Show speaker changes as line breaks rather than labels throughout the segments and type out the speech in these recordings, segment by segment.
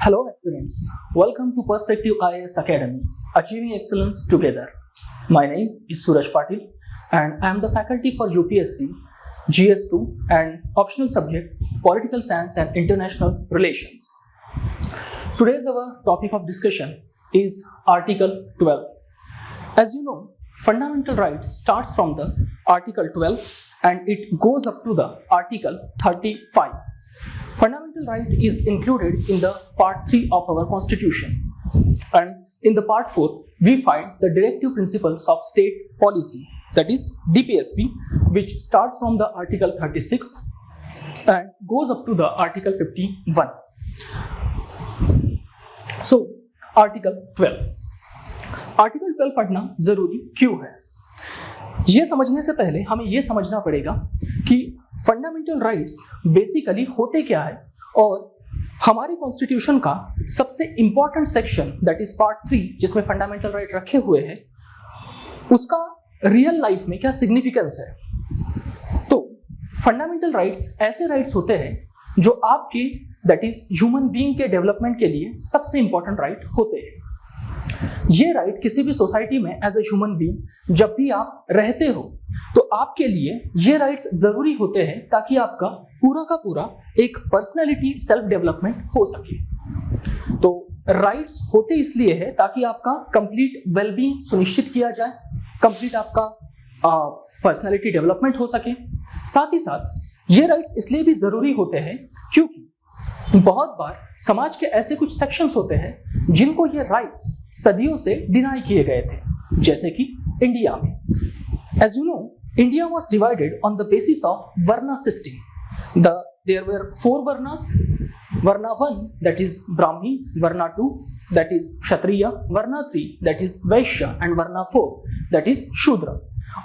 Hello aspirants, welcome to Perspective IAS Academy, Achieving Excellence Together. My name is Suraj Patil and I am the faculty for UPSC, GS2 and optional subject Political Science and International Relations. Today's our topic of discussion is Article 12. As you know, fundamental right starts from the Article 12 and it goes up to the Article 35. Fundamental right is included in the part 3 of our constitution, and in the part 4 we find the directive principles of state policy, that is DPSP, which starts from the Article 36 and goes up to the Article 51. So Article 12 पढ़ना जरूरी क्यों है? ये समझने से पहले हमें ये समझना पड़ेगा कि फंडामेंटल राइट्स बेसिकली होते क्या है और हमारे कॉन्स्टिट्यूशन का सबसे important section that is part 3 जिसमें फंडामेंटल राइट रखे हुए हैं उसका रियल लाइफ में क्या सिग्निफिकेंस है। तो फंडामेंटल राइट्स ऐसे राइट्स होते हैं जो आपके दैट इज ह्यूमन बीइंग के डेवलपमेंट के लिए सबसे इंपॉर्टेंट राइट होते हैं। ये राइट किसी भी सोसाइटी में एज ए ह्यूमन बीइंग जब भी आप रहते हो तो आपके लिए ये राइट्स जरूरी होते हैं ताकि आपका पूरा का पूरा एक पर्सनैलिटी सेल्फ डेवलपमेंट हो सके। तो राइट्स होते इसलिए है ताकि आपका कंप्लीट वेलबींग सुनिश्चित किया जाए, कंप्लीट आपका पर्सनैलिटी डेवलपमेंट हो सके। साथ ही साथ ये राइट्स इसलिए भी जरूरी होते हैं क्योंकि बहुत बार समाज के ऐसे कुछ सेक्शंस होते हैं जिनको ये राइट्स सदियों से डिनाई किए गए थे, जैसे कि इंडिया में। As you know, India was divided on the basis of varna system. There were 4 varnas, varna 1 that is Brahmi, varna 2 that is Kshatriya, varna 3 that is Vaishya and varna 4 that is Shudra.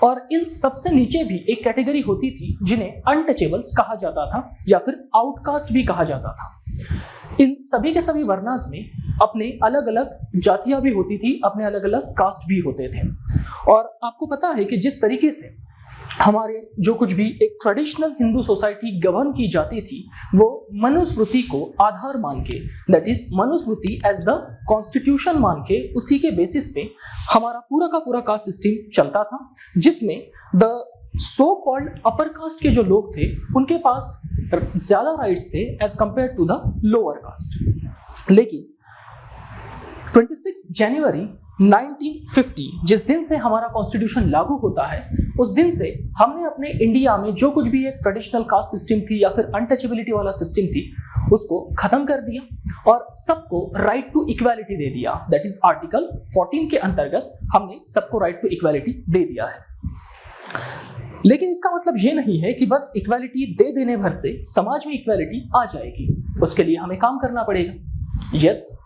और इन सबसे नीचे भी एक कैटेगरी होती थी जिन्हें अनटचेबल्स कहा जाता था या फिर आउटकास्ट भी कहा जाता था। इन सभी के सभी वर्णास में अपने अलग अलग जातियां भी होती थी, अपने अलग अलग कास्ट भी होते थे। और आपको पता है कि जिस तरीके से हमारे जो कुछ भी एक ट्रेडिशनल हिंदू सोसाइटी गवर्न की जाती थी वो मनुस्मृति को आधार मान के that is Manusmriti as the constitution मान के उसी के बेसिस पे हमारा पूरा का पूरा कास्ट सिस्टम चलता था, जिसमें the so called upper caste के जो लोग थे उनके पास ज्यादा राइट्स थे as compared to the lower caste. लेकिन 26 जनवरी 1950 जिस दिन से हमारा कॉन्स्टिट्यूशन लागू होता है उस दिन से हमने अपने इंडिया में जो कुछ भी एक ट्रेडिशनल कास्ट सिस्टम थी या फिर अनटचेबिलिटी वाला सिस्टम थी उसको खत्म कर दिया और सबको राइट टू इक्वालिटी दे दिया। दैट इज आर्टिकल 14 के अंतर्गत हमने सबको राइट टू इक्वालिटी दे दिया है। लेकिन इसका मतलब ये नहीं है कि बस इक्वालिटी दे देने भर से समाज में इक्वालिटी आ जाएगी, उसके लिए हमें काम करना पड़ेगा। यस,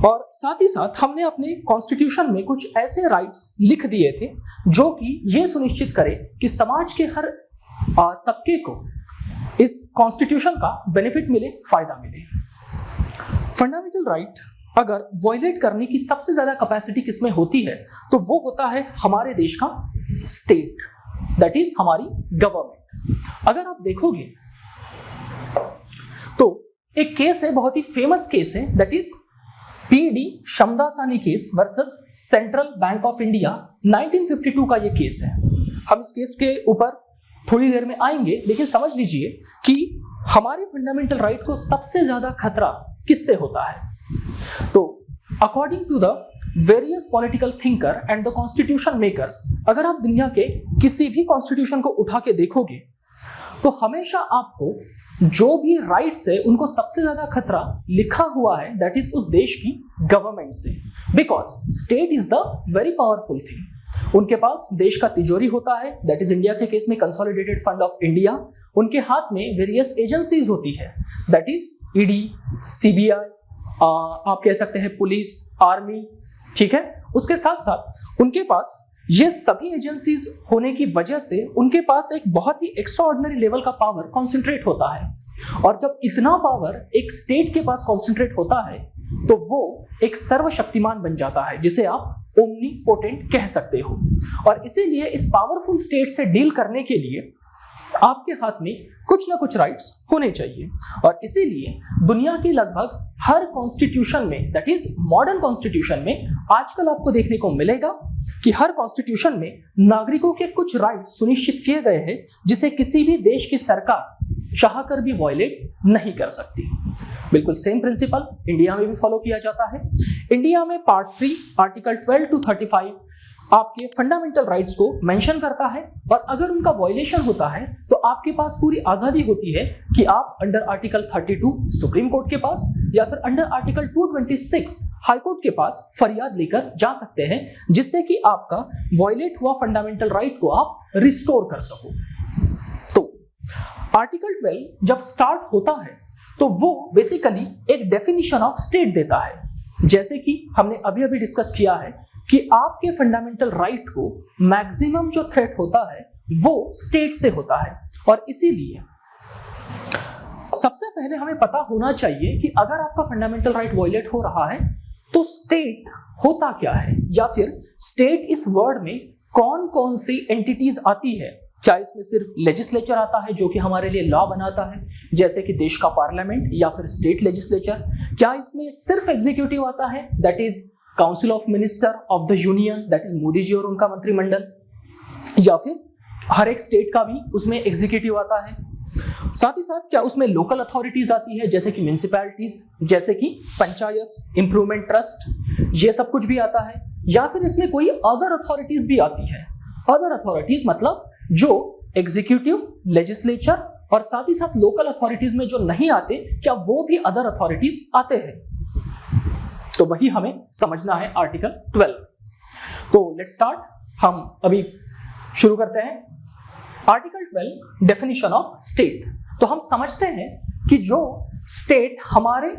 और साथ ही साथ हमने अपने कॉन्स्टिट्यूशन में कुछ ऐसे राइट्स लिख दिए थे जो कि ये सुनिश्चित करे कि समाज के हर तबके को इस कॉन्स्टिट्यूशन का बेनिफिट मिले, फायदा मिले। फंडामेंटल राइट अगर वायलेट करने की सबसे ज्यादा कैपेसिटी किसमें होती है तो वो होता है हमारे देश का स्टेट, दैट इज हमारी गवर्नमेंट। अगर आप देखोगे तो एक केस है, बहुत ही फेमस केस है, that is PD Shamdasani case versus Central Bank of India. 1952 का ये केस है। हम इस केस के ऊपर थोड़ी देर में आएंगे, लेकिन समझ लीजिए कि हमारे फंडामेंटल राइट को सबसे ज्यादा खतरा किससे होता है। तो according to the various political thinker and the constitution makers, अगर आप दुनिया के किसी भी कॉन्स्टिट्यूशन को उठा के देखोगे तो हमेशा आपको जो भी राइट्स है उनको सबसे ज्यादा खतरा लिखा हुआ है दैट इज उस देश की गवर्नमेंट से, because state is the very powerful thing. उनके पास देश का तिजोरी होता है, दैट इज इंडिया के केस में कंसोलिडेटेड फंड ऑफ इंडिया। उनके हाथ में वेरियस एजेंसीज होती है, दैट इज ईडी, सीबीआई, आप कह सकते हैं पुलिस, आर्मी, ठीक है। उसके साथ साथ उनके पास ये सभी एजेंसीज होने की वजह से उनके पास एक बहुत ही एक्स्ट्राऑर्डिनरी लेवल का पावर कॉन्सेंट्रेट होता है। और जब इतना पावर एक स्टेट के पास कॉन्सेंट्रेट होता है तो वो एक सर्वशक्तिमान बन जाता है, जिसे आप ओमनीपोटेंट कह सकते हो। और इसीलिए इस पावरफुल स्टेट से डील करने के लिए आपके हाथ में कुछ ना कुछ राइट्स होने चाहिए। और इसीलिए दुनिया के लगभग हर कॉन्स्टिट्यूशन में, दैट इज मॉडर्न कॉन्स्टिट्यूशन में, आजकल आपको देखने को मिलेगा कि हर कॉन्स्टिट्यूशन में नागरिकों के कुछ राइट्स सुनिश्चित किए गए हैं जिसे किसी भी देश की सरकार चाहकर भी वायलेट नहीं कर सकती। बिल्कुल सेम प्रिंसिपल इंडिया में भी फॉलो किया जाता है। इंडिया में पार्ट 3 आर्टिकल 12 to 35 आपके फंडामेंटल राइट्स को मेंशन करता है, और अगर उनका वायलेशन होता है तो आपके पास पूरी आजादी होती है कि आप अंडर आर्टिकल 32 सुप्रीम कोर्ट के पास या फिर अंडर आर्टिकल 226 हाई कोर्ट के पास फरियाद लेकर जा सकते हैं, जिससे कि आपका वायलेट हुआ फंडामेंटल राइट को आप रिस्टोर कर सको। तो आर्टिकल 12 जब स्टार्ट होता है तो वो बेसिकली एक डेफिनेशन ऑफ स्टेट देता है, जैसे कि हमने अभी अभी डिस्कस किया है कि आपके फंडामेंटल राइट को मैक्सिमम जो थ्रेट होता है वो स्टेट से होता है। और इसीलिए सबसे पहले हमें पता होना चाहिए कि अगर आपका फंडामेंटल राइट वायलेट हो रहा है तो स्टेट होता क्या है, या फिर स्टेट इस वर्ड में कौन कौन सी एंटिटीज आती है। क्या इसमें सिर्फ लेजिस्लेचर आता है जो कि हमारे लिए लॉ बनाता है, जैसे कि देश का पार्लियामेंट या फिर स्टेट लेजिस्लेचर? क्या इसमें सिर्फ एग्जीक्यूटिव आता है, that is council of minister of the union, that is Modi ji और उनका मंत्रिमंडल, या फिर हर एक स्टेट का भी उसमें एग्जीक्यूटिव आता है? साथ ही साथ क्या उसमें लोकल अथॉरिटीज आती है, जैसे कि म्युनिसिपैलिटीज, जैसे कि पंचायत, इंप्रूवमेंट ट्रस्ट, ये सब कुछ भी आता है? या फिर इसमें कोई अदर अथॉरिटीज भी आती है? अदर अथॉरिटीज मतलब जो एग्जीक्यूटिव, लेजिस्लेचर और साथ ही साथ लोकल अथॉरिटीज में जो नहीं आते, क्या वो भी अदर अथॉरिटीज आते हैं? तो वही हमें समझना है आर्टिकल 12। तो लेट्स स्टार्ट, हम अभी शुरू करते हैं। Article 12 definition of state. तो हम समझते हैं कि जो स्टेट हमारे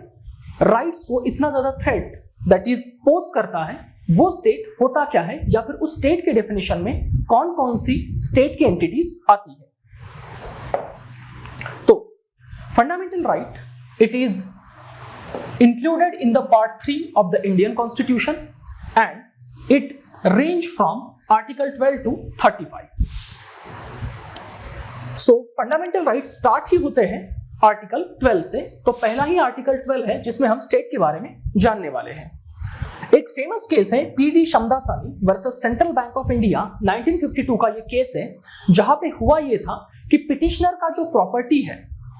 राइट्स को इतना ज्यादा थ्रेट दैट इज पोज करता है, वो स्टेट होता क्या है, या फिर उस स्टेट के डेफिनेशन में कौन कौन सी स्टेट की एंटिटीज आती है। तो fundamental right, it is included in the part 3 of the Indian Constitution and it range from article 12 to 35. So fundamental rights start ही होते हैं आर्टिकल 12 से। तो पहला ही आर्टिकल 12 है जिसमें हम स्टेट के बारे में जानने वाले हैं। एक फेमस केस है PD Shamdasani versus Central Bank of India, 1952 का ये केस है, जहां पे हुआ ये था कि पिटिशनर का जो प्रॉपर्टी है,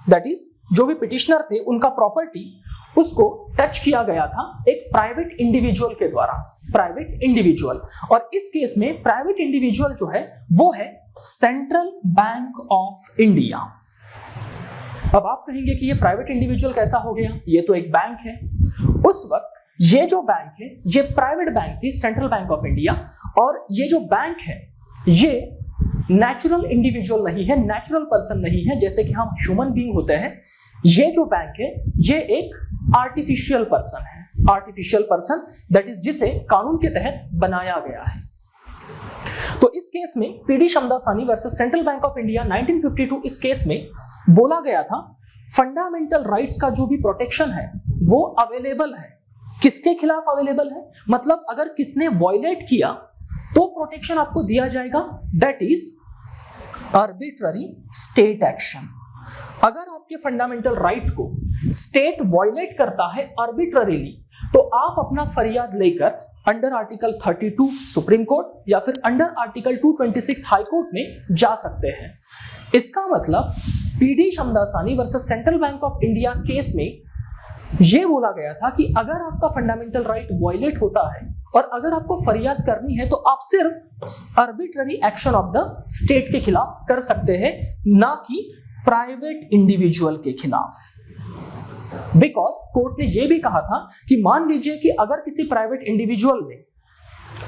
दैट इज जो भी पिटिशनर थे उनका प्रॉपर्टी, उसको टच किया गया था एक प्राइवेट इंडिविजुअल के द्वारा, प्राइवेट इंडिविजुअल। और इस केस में प्राइवेट इंडिविजुअल जो है वो है सेंट्रल बैंक ऑफ इंडिया। अब आप कहेंगे कि ये प्राइवेट इंडिविजुअल कैसा हो गया, ये तो एक बैंक है। उस वक्त ये जो बैंक है ये प्राइवेट बैंक थी, सेंट्रल बैंक ऑफ इंडिया, और ये जो बैंक है ये नेचुरल इंडिविजुअल नहीं है, नेचुरल पर्सन नहीं है जैसे कि हम ह्यूमन बीइंग होते हैं। ये जो बैंक है ये एक आर्टिफिशियल पर्सन है, आर्टिफिशियल पर्सन दैट इज जिसे कानून के तहत बनाया गया है। तो इस केस में PD Shamdasani versus Central Bank of India 1952, इस केस में बोला गया था फंडामेंटल राइट्स का जो भी प्रोटेक्शन है वो अवेलेबल है। किसके खिलाफ अवेलेबल है, मतलब अगर किसने वायलेट किया तो प्रोटेक्शन आपको दिया जाएगा, that is arbitrary state action. अगर आपके फंडामेंटल राइट को स्टेट वायलेट करता है आर्बिट्ररीली, तो आप अपना फरियाद लेकर अंडर आर्टिकल 32 सुप्रीम कोर्ट या फिर अंडर आर्टिकल 226 हाई कोर्ट में जा सकते हैं। इसका मतलब PD Shamdasani versus Central Bank of India case में यह बोला गया था कि अगर आपका फंडामेंटल राइट वायलेट होता है और अगर आपको फरियाद करनी है तो आप सिर्फ arbitrary action of the state के खिलाफ कर सकते हैं, ना कि प्राइवेट इंडिविजुअल के खिलाफ। बिकॉज कोर्ट ने यह भी कहा था कि मान लीजिए कि अगर किसी प्राइवेट इंडिविजुअल ने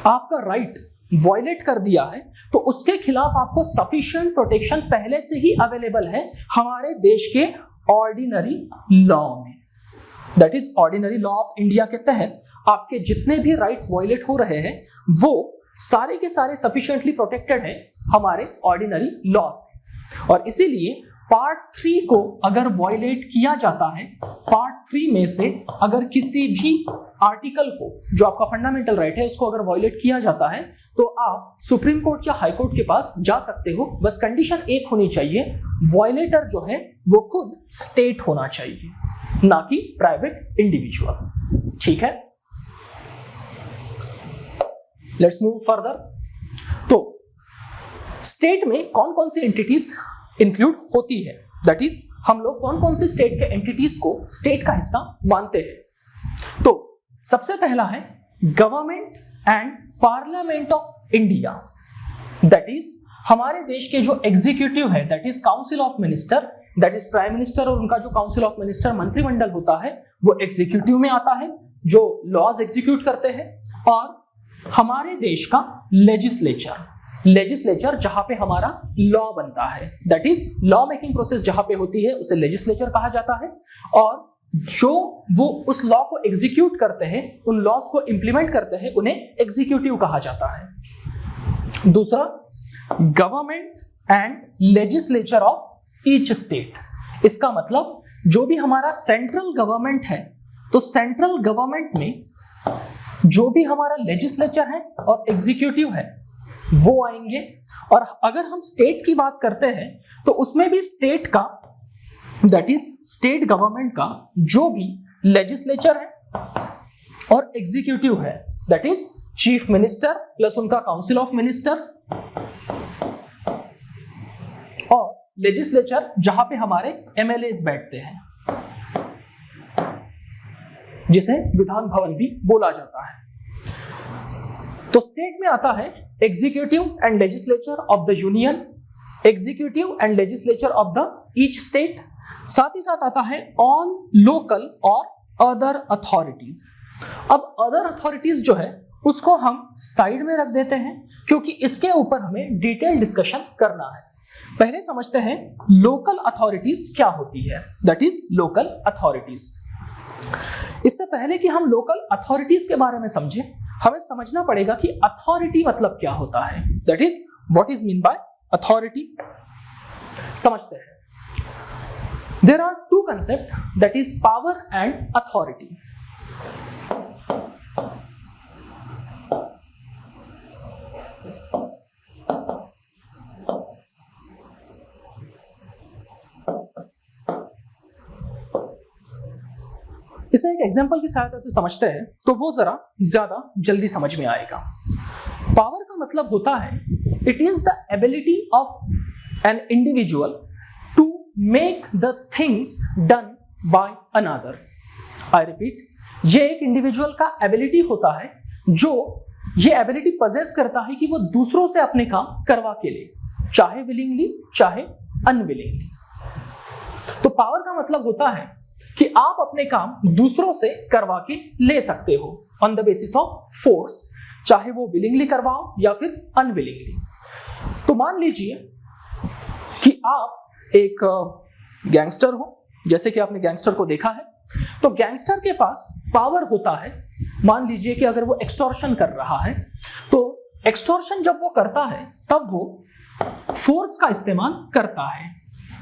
आपका राइट वायलेट कर दिया है तो उसके खिलाफ आपको सफिशिएंट प्रोटेक्शन पहले से ही अवेलेबल है हमारे देश के ऑर्डिनरी लॉ में, that is ordinary law of India के तहत आपके जितने भी राइट्स वायलेट हो रहे हैं वो सारे के सारे सफिशिएंटली प्रोटेक्टेड हैं हमारे ऑर्डिनरी लॉ से। और इसीलिए पार्ट 3 को अगर वायलेट किया जाता है, पार्ट 3 में से अगर किसी भी आर्टिकल को, जो आपका फंडामेंटल राइट है, उसको अगर वायलेट किया जाता है तो आप सुप्रीम कोर्ट या हाई कोर्ट के पास जा सकते हो। बस कंडीशन एक होनी चाहिए, वायलेटर जो है वो खुद स्टेट होना चाहिए, ना कि प्राइवेट इंडिविजुअल। ठीक है, लेट्स मूव फर्दर। तो स्टेट में कौन कौन सी एंटिटीज इंक्लूड होती है, दैट इज हम लोग कौन कौन से स्टेट के एंटिटीज को स्टेट का हिस्सा मानते हैं। तो सबसे पहला है government and parliament of India, that is हमारे देश के जो एग्जीक्यूटिव है, that is council of minister, that is prime minister और उनका जो काउंसिल ऑफ मिनिस्टर मंत्रिमंडल होता है वो एग्जीक्यूटिव में आता है, जो लॉज एग्जीक्यूट करते हैं। और हमारे देश का लेजिस्लेचर जहां पे हमारा लॉ बनता है, that is law making process जहां पे होती है उसे लेजिस्लेचर कहा जाता है। और जो वो उस लॉ को एग्जीक्यूट करते हैं, उन लॉज को इंप्लीमेंट करते हैं, उन्हें एग्जीक्यूटिव कहा जाता है। दूसरा, government and legislature of each state. इसका मतलब जो भी हमारा सेंट्रल गवर्नमेंट है, तो सेंट्रल गवर्नमेंट में जो भी हमारा लेजिस्लेचर है और एग्जीक्यूटिव है वो आएंगे। और अगर हम स्टेट की बात करते हैं तो उसमें भी स्टेट का, दैट इज स्टेट गवर्नमेंट का जो भी लेजिस्लेचर है और एग्जीक्यूटिव है, that is chief minister plus उनका काउंसिल ऑफ मिनिस्टर, और लेजिस्लेचर जहां पे हमारे एमएलएस बैठते हैं, जिसे विधान भवन भी बोला जाता है। तो स्टेट में आता है executive and legislature of the union, executive and legislature of the each state. साथ ही साथ आता है ऑन लोकल और अदर अथॉरिटीज। अब अदर अथॉरिटीज जो है उसको हम साइड में रख देते हैं, क्योंकि इसके ऊपर हमें डिटेल डिस्कशन करना है। पहले समझते हैं लोकल अथॉरिटीज क्या होती है, दैट इज लोकल अथॉरिटीज। इससे पहले कि हम लोकल अथॉरिटीज के बारे में समझें, हमें समझना पड़ेगा कि अथॉरिटी मतलब क्या होता है, that is what is mean by authority. समझते हैं, there are two concept, that is power and authority. इसे एक एग्जांपल की सहायता से समझते हैं तो वो जरा ज्यादा जल्दी समझ में आएगा। पावर का मतलब होता है it is the ability of an individual to make the things done by another. I repeat, ये एक इंडिविजुअल का एबिलिटी होता है जो ये एबिलिटी पजेस करता है कि वो दूसरों से अपने काम करवा के ले, चाहे विलिंगली चाहे अनविलिंगली। तो पावर का मतलब होता है कि आप अपने काम दूसरों से करवा के ले सकते हो on the basis of force, चाहे वो विलिंगली करवाओ या फिर अनविलिंगली। तो मान लीजिए कि आप एक गैंगस्टर हो, जैसे कि आपने गैंगस्टर को देखा है, तो गैंगस्टर के पास पावर होता है। मान लीजिए कि अगर वो एक्सटॉर्शन कर रहा है, तो एक्सटॉर्शन जब वो करता है तब वो फोर्स का इस्तेमाल करता है,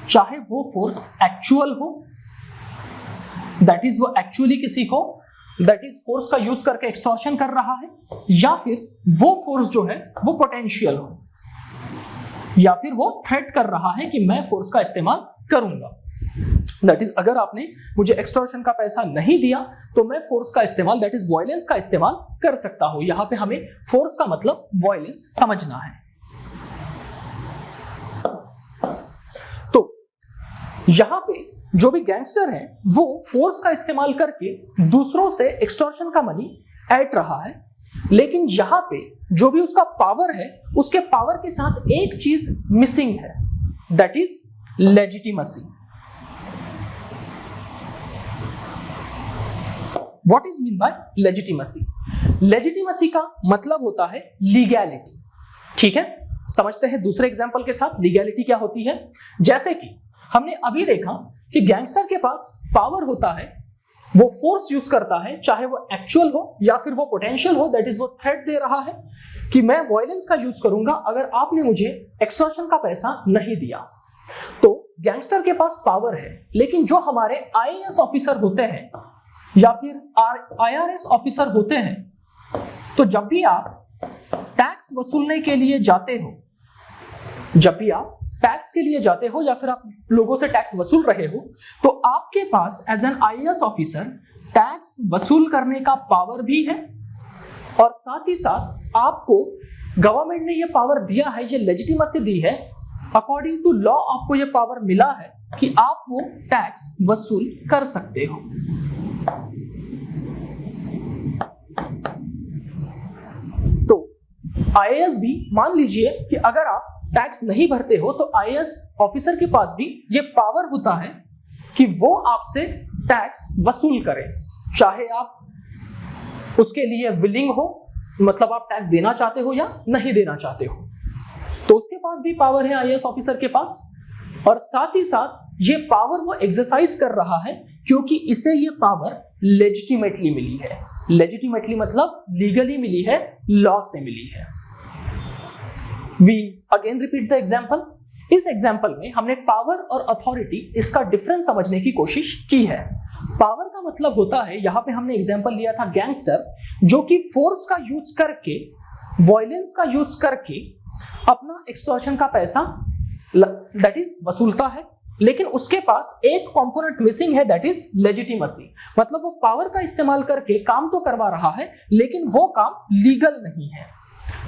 चाहे वो फोर्स एक्चुअल हो, दैट इज वो एक्चुअली किसी को दैट इज फोर्स का यूज करके एक्सटॉर्शन कर रहा है, या फिर वो फोर्स जो है वो पोटेंशियल हो, या फिर वो थ्रेट कर रहा है कि मैं फोर्स का इस्तेमाल करूंगा। दैट इज अगर आपने मुझे एक्सटॉर्शन का पैसा नहीं दिया तो मैं फोर्स का इस्तेमाल, दैट इज वायलेंस का इस्तेमाल कर सकता हूं। यहां पे हमें फोर्स का मतलब वायलेंस समझना है। तो यहां पे जो भी गैंगस्टर है वो फोर्स का इस्तेमाल करके दूसरों से एक्सटॉर्शन का मनी ऐट रहा है, लेकिन यहां पे जो भी उसका पावर है, उसके पावर के साथ एक चीज मिसिंग है, that is legitimacy. What is mean bye legitimacy? Legitimacy का मतलब होता है लीगैलिटी। ठीक है, समझते हैं दूसरे एग्जांपल के साथ लीगैलिटी क्या होती है। जैसे कि हमने अभी देखा कि गैंगस्टर के पास पावर होता है, वो फोर्स यूज करता है, चाहे वो एक्चुअल हो या फिर वो पोटेंशियल हो, दैट इज वो थ्रेट दे रहा है कि मैं वायलेंस का यूज करूंगा अगर आपने मुझे एक्सटॉर्शन का पैसा नहीं दिया। तो गैंगस्टर के पास पावर है, लेकिन जो हमारे आईएएस ऑफिसर होते हैं या फिर IRS ऑफिसर होते हैं, तो जब भी आप टैक्स वसूलने के लिए जाते हो, जब भी आप टैक्स के लिए जाते हो या फिर आप लोगों से टैक्स वसूल रहे हो, तो आपके पास as an IAS officer tax वसूल करने का पावर भी है, और साथ ही साथ आपको गवर्नमेंट ने ये पावर दिया है, ये लेजिटिमेसी दी है, अकॉर्डिंग टू लॉ आपको ये पावर मिला है कि आप वो टैक्स वसूल कर सकते हो। तो IAS भी मान लीजिए कि अगर आप टैक्स नहीं भरते हो, तो IAS ऑफिसर के पास भी ये पावर होता है कि वो आपसे टैक्स वसूल करे, चाहे आप उसके लिए विलिंग हो, मतलब आप टैक्स देना चाहते हो या नहीं देना चाहते हो, तो उसके पास भी पावर है IAS ऑफिसर के पास। और साथ ही साथ ये पावर वो एक्सरसाइज कर रहा है क्योंकि इसे ये पावर लेजिटिमेटली मिली है। लेजिटिमेटली मतलब लीगली मिली है, लॉ से मिली है। We again repeat the example. इस एग्जाम्पल में हमने पावर और अथॉरिटी, इसका डिफरेंस समझने की कोशिश की है। पावर का मतलब होता है, यहां पे हमने एग्जाम्पल लिया था गैंगस्टर, जो कि फोर्स का यूज करके, वायलेंस का यूज करके अपना एक्सटॉर्शन का पैसा दैट इज वसूलता है, लेकिन उसके पास एक कंपोनेंट मिसिंग है, दैट इज लेजिटिमेसी। मतलब वो पावर का इस्तेमाल करके काम तो करवा रहा है, लेकिन वो काम लीगल नहीं है।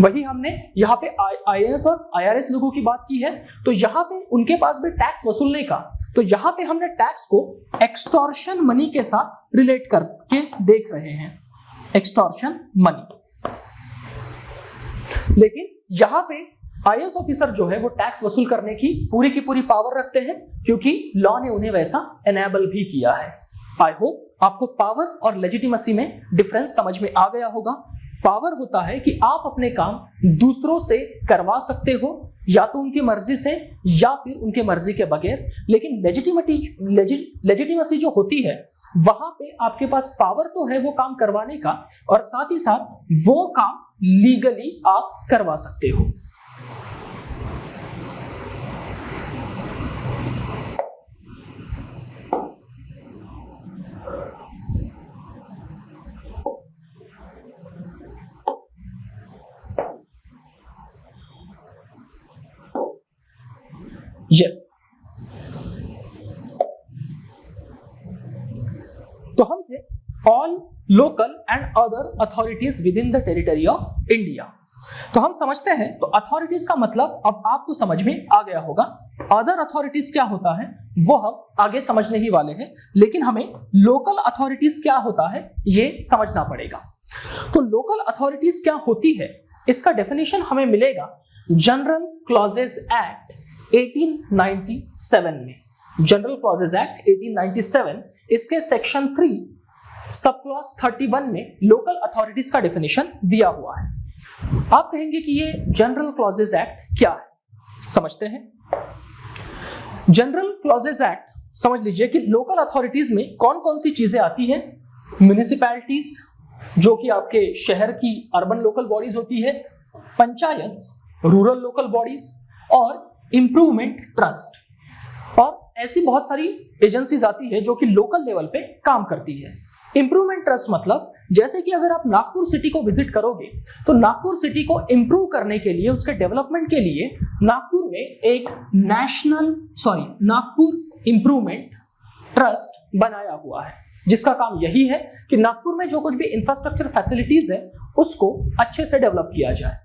वही हमने यहाँ पे IAS और IRS लोगों की बात की है, तो यहाँ पे उनके पास भी टैक्स वसूलने का, तो यहाँ पे हमने टैक्स को एक्सटॉर्शन मनी के साथ रिलेट करके देख रहे हैं, एक्सटॉर्शन मनी। लेकिन यहाँ पे IAS ऑफिसर जो है वो टैक्स वसूल करने की पूरी पावर रखते हैं, क्योंकि लॉ ने उन्हें वैसा एनेबल भी किया है। आई होप आपको पावर और लेजिटिमेसी में डिफरेंस समझ में आ गया होगा। पावर होता है कि आप अपने काम दूसरों से करवा सकते हो, या तो उनकी मर्जी से या फिर उनके मर्जी के बगैर, लेकिन लेजिटिमेसी जो होती है, वहां पे आपके पास पावर तो है वो काम करवाने का, और साथ ही साथ वो काम लीगली आप करवा सकते हो। यस, तो हम थे all local and other authorities with in the territory of India. तो हम समझते हैं, तो अथॉरिटीज का मतलब अब आपको समझ में आ गया होगा। अदर अथॉरिटीज क्या होता है वो हम आगे समझने ही वाले हैं, लेकिन हमें लोकल अथॉरिटीज क्या होता है ये समझना पड़ेगा। तो लोकल अथॉरिटीज क्या होती है, इसका डेफिनेशन हमें मिलेगा जनरल क्लॉजेज एक्ट 1897 में। जनरल क्लॉजेज एक्ट 1897, इसके सेक्शन 3 सब क्लॉज 31 में लोकल अथॉरिटीज का डेफिनेशन दिया हुआ है। आप कहेंगे कि ये जनरल क्लॉजेज एक्ट क्या है, समझते हैं। जनरल क्लॉजेज एक्ट समझ लीजिए कि लोकल अथॉरिटीज में कौन कौन सी चीजें आती हैं। म्युनिसिपैलिटीज, जो कि आपके शहर की अर्बन लोकल बॉडीज होती है, पंचायत, रूरल लोकल बॉडीज, और इंप्रूवमेंट ट्रस्ट, और ऐसी बहुत सारी एजेंसीज आती है जो कि लोकल लेवल पे काम करती है। इंप्रूवमेंट ट्रस्ट मतलब, जैसे कि अगर आप नागपुर सिटी को विजिट करोगे, तो नागपुर सिटी को इंप्रूव करने के लिए, उसके डेवलपमेंट के लिए नागपुर में एक नागपुर इंप्रूवमेंट ट्रस्ट बनाया हुआ है, जिसका काम यही है कि नागपुर में जो कुछ भी इंफ्रास्ट्रक्चर फैसिलिटीज है उसको अच्छे से डेवलप किया जाए।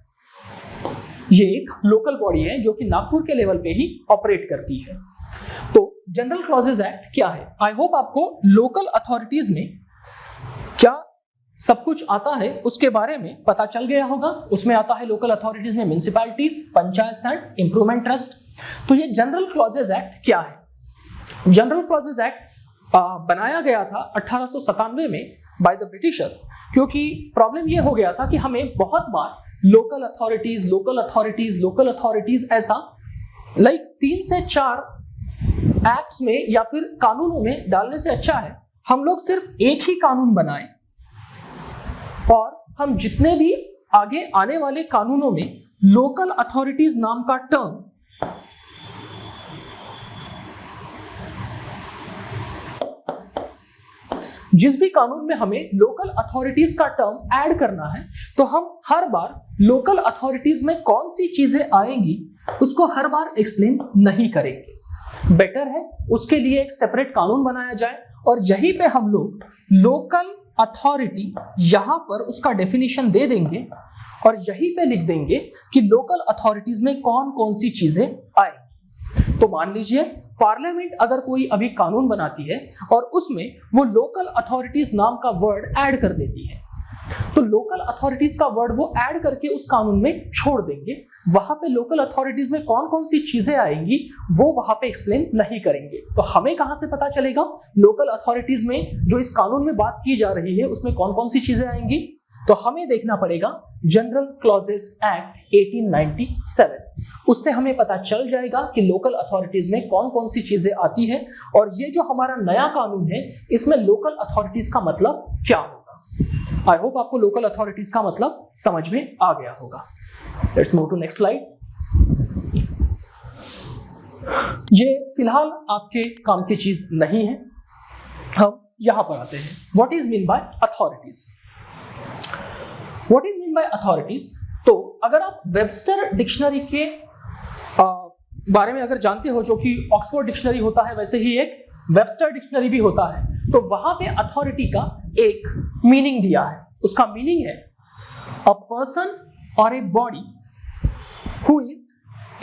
ये एक लोकल बॉडी है जो कि नागपुर के लेवल पे ही ऑपरेट करती है। तो जनरल क्लॉजेज एक्ट क्या है, आई होप आपको लोकल अथॉरिटीज में क्या सब कुछ आता है उसके बारे में पता चल गया होगा। उसमें आता है लोकल अथॉरिटीज में municipalities, panchayat and improvement trust. तो ये जनरल क्लॉजेज एक्ट क्या है। जनरल क्लॉजेज एक्ट बनाया गया था 1897 में बाय द ब्रिटिशर्स, क्योंकि प्रॉब्लम ये हो गया था कि हमें बहुत बार लोकल अथॉरिटीज ऐसा 3 से 4 एक्ट्स में या फिर कानूनों में डालने से अच्छा है हम लोग सिर्फ एक ही कानून बनाएं, और हम जितने भी आगे आने वाले कानूनों में लोकल अथॉरिटीज नाम का टर्म जिस भी कानून में हमें लोकल अथॉरिटीज का टर्म ऐड करना है तो हम हर बार लोकल अथॉरिटीज में कौन सी चीजें आएंगी उसको हर बार एक्सप्लेन नहीं करेंगे। बेटर है उसके लिए एक सेपरेट कानून बनाया जाए और यहीं पे हम लोग लोकल अथॉरिटी यहां पर उसका डेफिनेशन दे देंगे और यहीं पे लिख देंगे कि लोकल अथॉरिटीज में कौन कौन सी चीजें आए। तो मान लीजिए पार्लियामेंट अगर कोई अभी कानून बनाती है और उसमें वो लोकल अथॉरिटीज नाम का वर्ड ऐड कर देती है, तो लोकल अथॉरिटीज का वर्ड वो ऐड करके उस कानून में छोड़ देंगे। वहां पे लोकल अथॉरिटीज में कौन कौन सी चीजें आएंगी वो वहां पे एक्सप्लेन नहीं करेंगे। तो हमें कहां से पता चलेगा लोकल अथॉरिटीज में जो इस कानून में बात की जा रही है उसमें कौन कौन सी चीजें आएंगी? तो हमें देखना पड़ेगा जनरल क्लॉजेस एक्ट 1897, उससे हमें पता चल जाएगा कि लोकल अथॉरिटीज में कौन कौन सी चीजें आती है और ये जो हमारा नया कानून है इसमें लोकल अथॉरिटीज का मतलब क्या होगा। आई होप आपको लोकल अथॉरिटीज का मतलब समझ में आ गया होगा। Let's move to next slide. ये फिलहाल आपके काम की चीज नहीं है, हम यहां पर आते हैं। What is mean bye authorities? What is mean bye authorities? तो अगर आप वेबस्टर डिक्शनरी के बारे में अगर जानते हो, जो कि ऑक्सफोर्ड डिक्शनरी होता है वैसे ही एक वेबस्टर डिक्शनरी भी होता है, तो वहां पे अथॉरिटी का एक मीनिंग दिया है। उसका मीनिंग है अ पर्सन और a body who is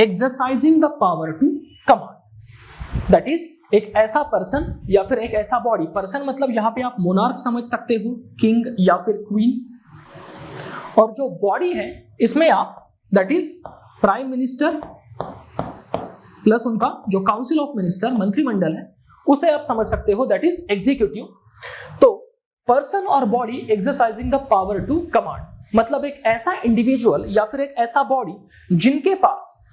exercising the power to command. That is एक ऐसा पर्सन या फिर एक ऐसा बॉडी। पर्सन मतलब यहां पे आप मोनार्क समझ सकते हो, किंग या फिर क्वीन। और जो बॉडी है इसमें आप that is prime minister plus उनका जो काउंसिल ऑफ मिनिस्टर मंत्रिमंडल है उसे आप समझ सकते हो, दैट इज एग्जीक्यूटिव। तो पर्सन और body exercising the power to command मतलब एक ऐसा इंडिविजुअल या फिर एक ऐसा बॉडी जिनके पास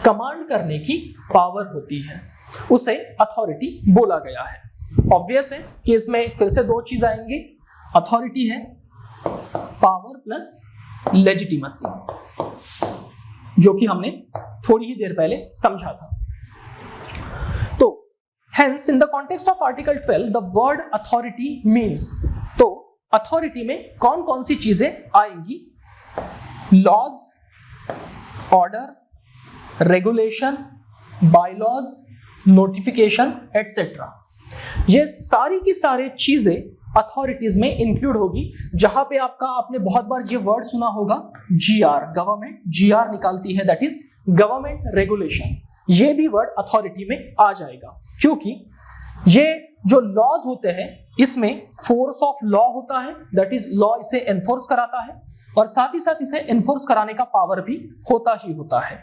कमांड करने की पावर होती है, उसे अथॉरिटी बोला गया है। ऑब्वियस है कि इसमें फिर से दो चीज आएंगी। अथॉरिटी है पावर प्लस लेजिटिमेसी, जो कि हमने थोड़ी ही देर पहले समझा था। तो hence in the context of article 12 the word authority means, तो अथॉरिटी में कौन कौन सी चीजें आएंगी? Laws, order, regulation, bylaws, notification etcetera. ये सारी की सारी चीजें अथॉरिटीज में इंक्लूड होगी। जहां पे आपने बहुत बार ये वर्ड सुना होगा जीआर, गवर्नमेंट जीआर निकालती है, दैट इज गवर्नमेंट रेगुलेशन। ये भी वर्ड अथॉरिटी में आ जाएगा क्योंकि ये जो लॉज होते हैं इसमें फोर्स ऑफ लॉ होता है, दैट इज लॉ इसे एनफोर्स कराता है और साथ ही साथ इसे एनफोर्स कराने का पावर भी होता ही होता है।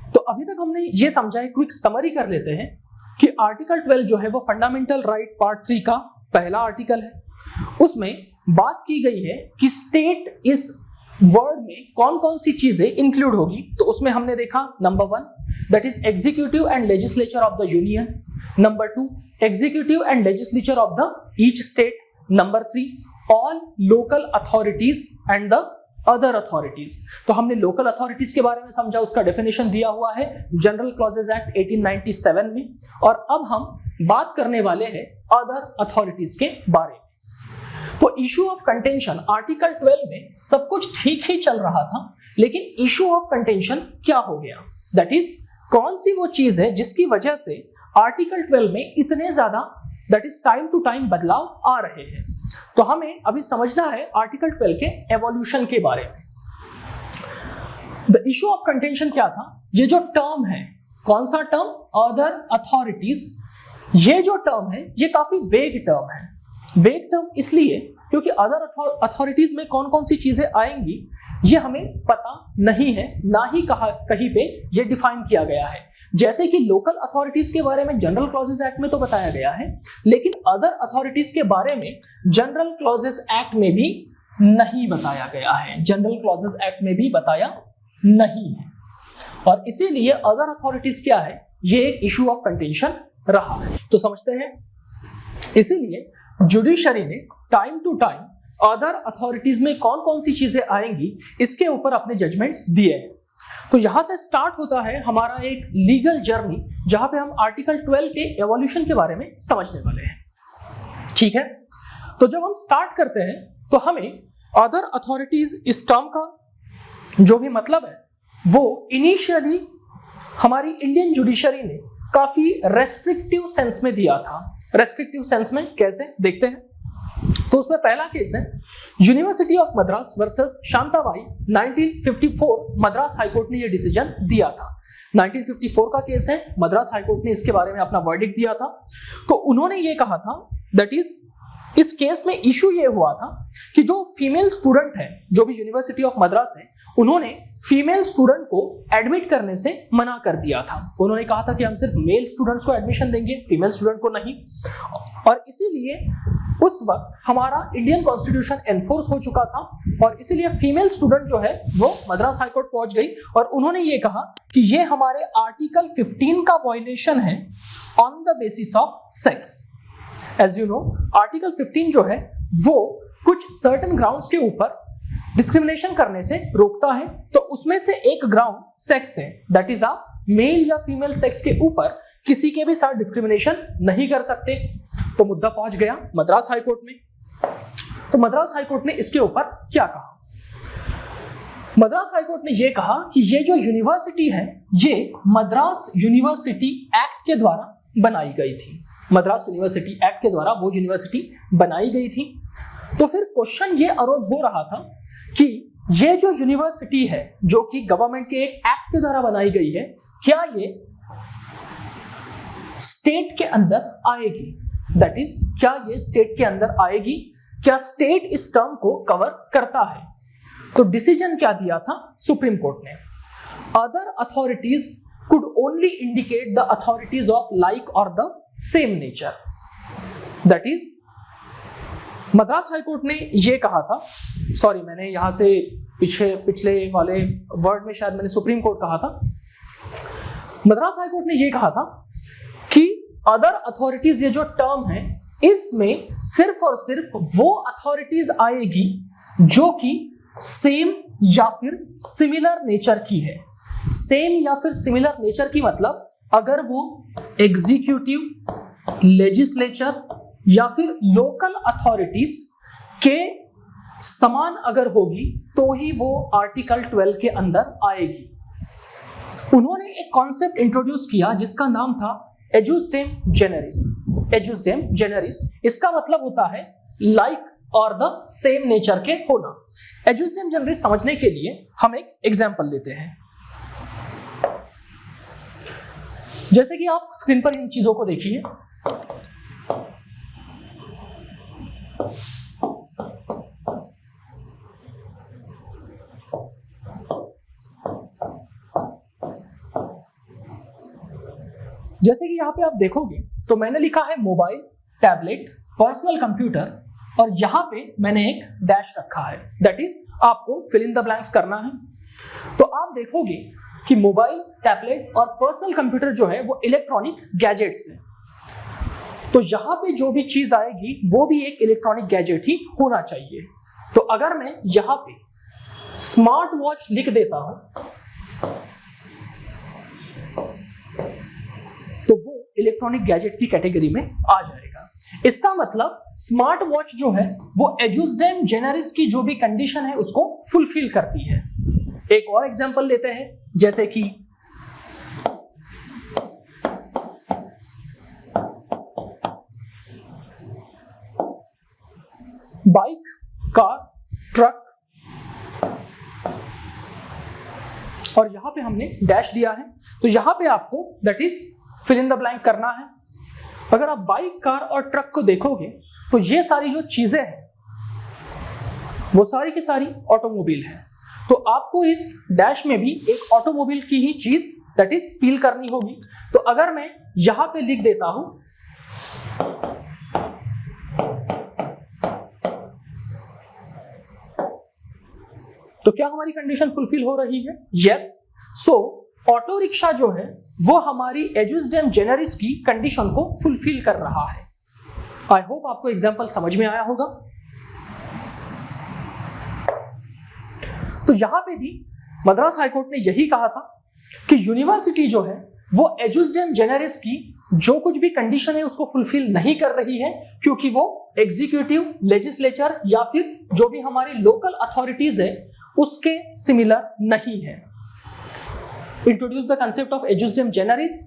तो अभी तक हमने ये समझा है, क्विक समरी कर लेते हैं कि आर्टिकल 12 जो है वो फंडामेंटल राइट पार्ट 3 का पहला आर्टिकल है। उसमें बात की गई है कि स्टेट इस वर्ड में कौन कौन सी चीजें इंक्लूड होगी। तो उसमें हमने देखा number 1 that is executive and legislature of the union, number 2 executive and legislature of the each state, number 3 all local authorities and the other authorities. तो हमने लोकल अथॉरिटीज के बारे में समझा, उसका डेफिनेशन दिया हुआ है जनरल क्लॉजेज एक्ट 1897 में। और अब हम बात करने वाले हैं अदर अथॉरिटीज के बारे में। तो इशू ऑफ कंटेंशन आर्टिकल 12 में सब कुछ ठीक ही चल रहा था, लेकिन इशू ऑफ कंटेंशन क्या हो गया? दैट इज कौन सी वो चीज है जिसकी वजह से आर्टिकल 12 में इतने ज्यादा that is time to time बदलाव आ रहे हैं। तो हमें अभी समझना है आर्टिकल 12 के एवोल्यूशन के बारे में। द इशू ऑफ कंटेंशन क्या था? ये जो टर्म है, कौन सा टर्म? Other authorities. ये जो टर्म है ये काफी वेग टर्म है। वेग टर्म इसलिए क्योंकि अदर अथॉरिटीज में कौन कौन सी चीजें आएंगी ये हमें पता नहीं है, ना ही कहीं पे ये डिफाइन किया गया है। जैसे कि लोकल अथॉरिटीज के बारे में जनरल क्लॉजेस एक्ट में तो बताया गया है, लेकिन अदर अथॉरिटीज के बारे में जनरल क्लॉजेस एक्ट में भी नहीं बताया गया है। जनरल क्लॉजेस एक्ट में भी बताया नहीं है और इसीलिए अदर अथॉरिटीज क्या है, ये एक इशू ऑफ कंटेंशन रहा है। तो समझते हैं, इसीलिए जुडिशरी ने time to time other authorities में कौन कौन सी चीजें आएंगी इसके ऊपर अपने जजमेंट्स दिए हैं। तो यहां से स्टार्ट होता है हमारा एक लीगल जर्नी, जहां पे हम आर्टिकल 12 के एवोल्यूशन के बारे में समझने वाले हैं। ठीक है, तो जब हम स्टार्ट करते हैं तो हमें अदर अथॉरिटीज इस टर्म का जो भी मतलब है वो इनिशियली हमारी इंडियन जुडिशरी ने काफी रेस्ट्रिक्टिव सेंस में दिया था। रेस्ट्रिक्टिव सेंस में कैसे, देखते हैं। तो उसमें पहला केस है university of Madras versus Shantabai, 1954 Madras high court ने यह डिसीजन दिया था। 1954 का केस है, मद्रास हाईकोर्ट ने इसके बारे में अपना वर्डिक्ट दिया था। तो उन्होंने ये कहा था, दैट इज इस केस में इशू ये हुआ था कि जो फीमेल स्टूडेंट है, जो भी यूनिवर्सिटी ऑफ मद्रास है, उन्होंने फीमेल स्टूडेंट को एडमिट करने से मना कर दिया था। उन्होंने कहा था कि हम सिर्फ मेल स्टूडेंट्स को एडमिशन देंगे, फीमेल स्टूडेंट को नहीं। और इसीलिए उस वक्त हमारा इंडियन कॉन्स्टिट्यूशन एनफोर्स हो चुका था और इसीलिए फीमेल स्टूडेंट जो है वो मद्रास हाईकोर्ट पहुंच गई और उन्होंने ये कहा कि ये हमारे आर्टिकल 15 का वायलेशन है on the basis of sex. As you know, article 15 जो है वो कुछ सर्टेन ग्राउंड्स के ऊपर डिस्क्रिमिनेशन करने से रोकता है। तो उसमें से एक ग्राउंड सेक्स है, दैट इज आप मेल या फीमेल सेक्स के ऊपर किसी के भी साथ डिस्क्रिमिनेशन नहीं कर सकते। तो मुद्दा पहुंच गया मद्रास हाईकोर्ट में। तो मद्रास हाईकोर्ट ने इसके ऊपर क्या कहा? मद्रास हाईकोर्ट ने यह कहा कि ये जो यूनिवर्सिटी है ये मद्रास यूनिवर्सिटी एक्ट के द्वारा बनाई गई थी। मद्रास यूनिवर्सिटी एक्ट के द्वारा वो यूनिवर्सिटी बनाई गई थी। तो फिर क्वेश्चन ये अरोज हो रहा था कि ये जो यूनिवर्सिटी है जो कि गवर्नमेंट के एक एक्ट के द्वारा बनाई गई है, क्या ये स्टेट के अंदर आएगी? दैट इज, क्या ये स्टेट के अंदर आएगी? क्या स्टेट इस टर्म को कवर करता है? तो डिसीजन क्या दिया था सुप्रीम कोर्ट ने? Other authorities could only indicate the authorities of like और the same nature. That is, Madras high court ने यह कहा था, सॉरी मैंने यहां से पिछले वाले वर्ड में शायद मैंने सुप्रीम कोर्ट कहा था। मद्रास हाईकोर्ट ने यह कहा था कि अदर अथॉरिटीज ये जो टर्म है इसमें सिर्फ और सिर्फ वो अथॉरिटीज आएगी जो कि सेम या फिर सिमिलर नेचर की है। सेम या फिर सिमिलर नेचर की मतलब अगर वो एग्जीक्यूटिव, लेजिस्लेचर या फिर लोकल अथॉरिटीज के समान अगर होगी तो ही वो आर्टिकल 12 के अंदर आएगी। उन्होंने एक कॉन्सेप्ट इंट्रोड्यूस किया जिसका नाम था एजुस्डेम जेनेरिस। एजुस्डेम जेनेरिस, इसका मतलब होता है लाइक और द सेम नेचर के होना। एजुस्डेम जेनेरिस समझने के लिए हम एक एग्जांपल लेते हैं। जैसे कि आप स्क्रीन पर इन चीजों को देखिए। जैसे कि यहां पे आप देखोगे तो मैंने लिखा है मोबाइल, टैबलेट, पर्सनल कंप्यूटर और यहां पे मैंने एक डैश रखा है। दैट इज, आपको फिल इन द ब्लैंक्स करना है। तो आप देखोगे कि मोबाइल, टैबलेट और पर्सनल कंप्यूटर जो है वो इलेक्ट्रॉनिक गैजेट्स हैं। तो यहां पे जो भी चीज आएगी वो भी एक इलेक्ट्रॉनिक गैजेट ही होना चाहिए। तो अगर मैं यहां पे स्मार्ट वॉच लिख देता हूं तो वो इलेक्ट्रॉनिक गैजेट की कैटेगरी में आ जाएगा। इसका मतलब स्मार्ट वॉच जो है वो एजुस्डेम जेनेरिस की जो भी कंडीशन है उसको फुलफिल करती है। एक और एग्जांपल लेते हैं, जैसे कि बाइक, कार, ट्रक और यहां पे हमने डैश दिया है। तो यहां पे आपको that is fill in the blank करना है। अगर आप बाइक, कार और ट्रक को देखोगे तो ये सारी जो चीजें हैं वो सारी की सारी ऑटोमोबाइल है। तो आपको इस डैश में भी एक ऑटोमोबाइल की ही चीज दैट इज फील करनी होगी। तो अगर मैं यहां पे लिख देता हूं तो क्या हमारी कंडीशन फुलफिल हो रही है? यस। सो ऑटो रिक्शा जो है वो हमारी एजुस्डेम जेनेरिस की कंडीशन को फुलफिल कर रहा है। आई होप आपको एग्जांपल समझ में आया होगा। तो यहां पे भी मद्रास हाईकोर्ट ने यही कहा था कि यूनिवर्सिटी जो है वो एजुस्डेम जेनेरिस की जो कुछ भी कंडीशन है उसको फुलफिल नहीं कर रही है, क्योंकि वो एग्जीक्यूटिव, लेजिस्लेचर या फिर जो भी हमारी लोकल अथॉरिटीज है उसके सिमिलर नहीं है। Introduce the concept of ejusdem generis,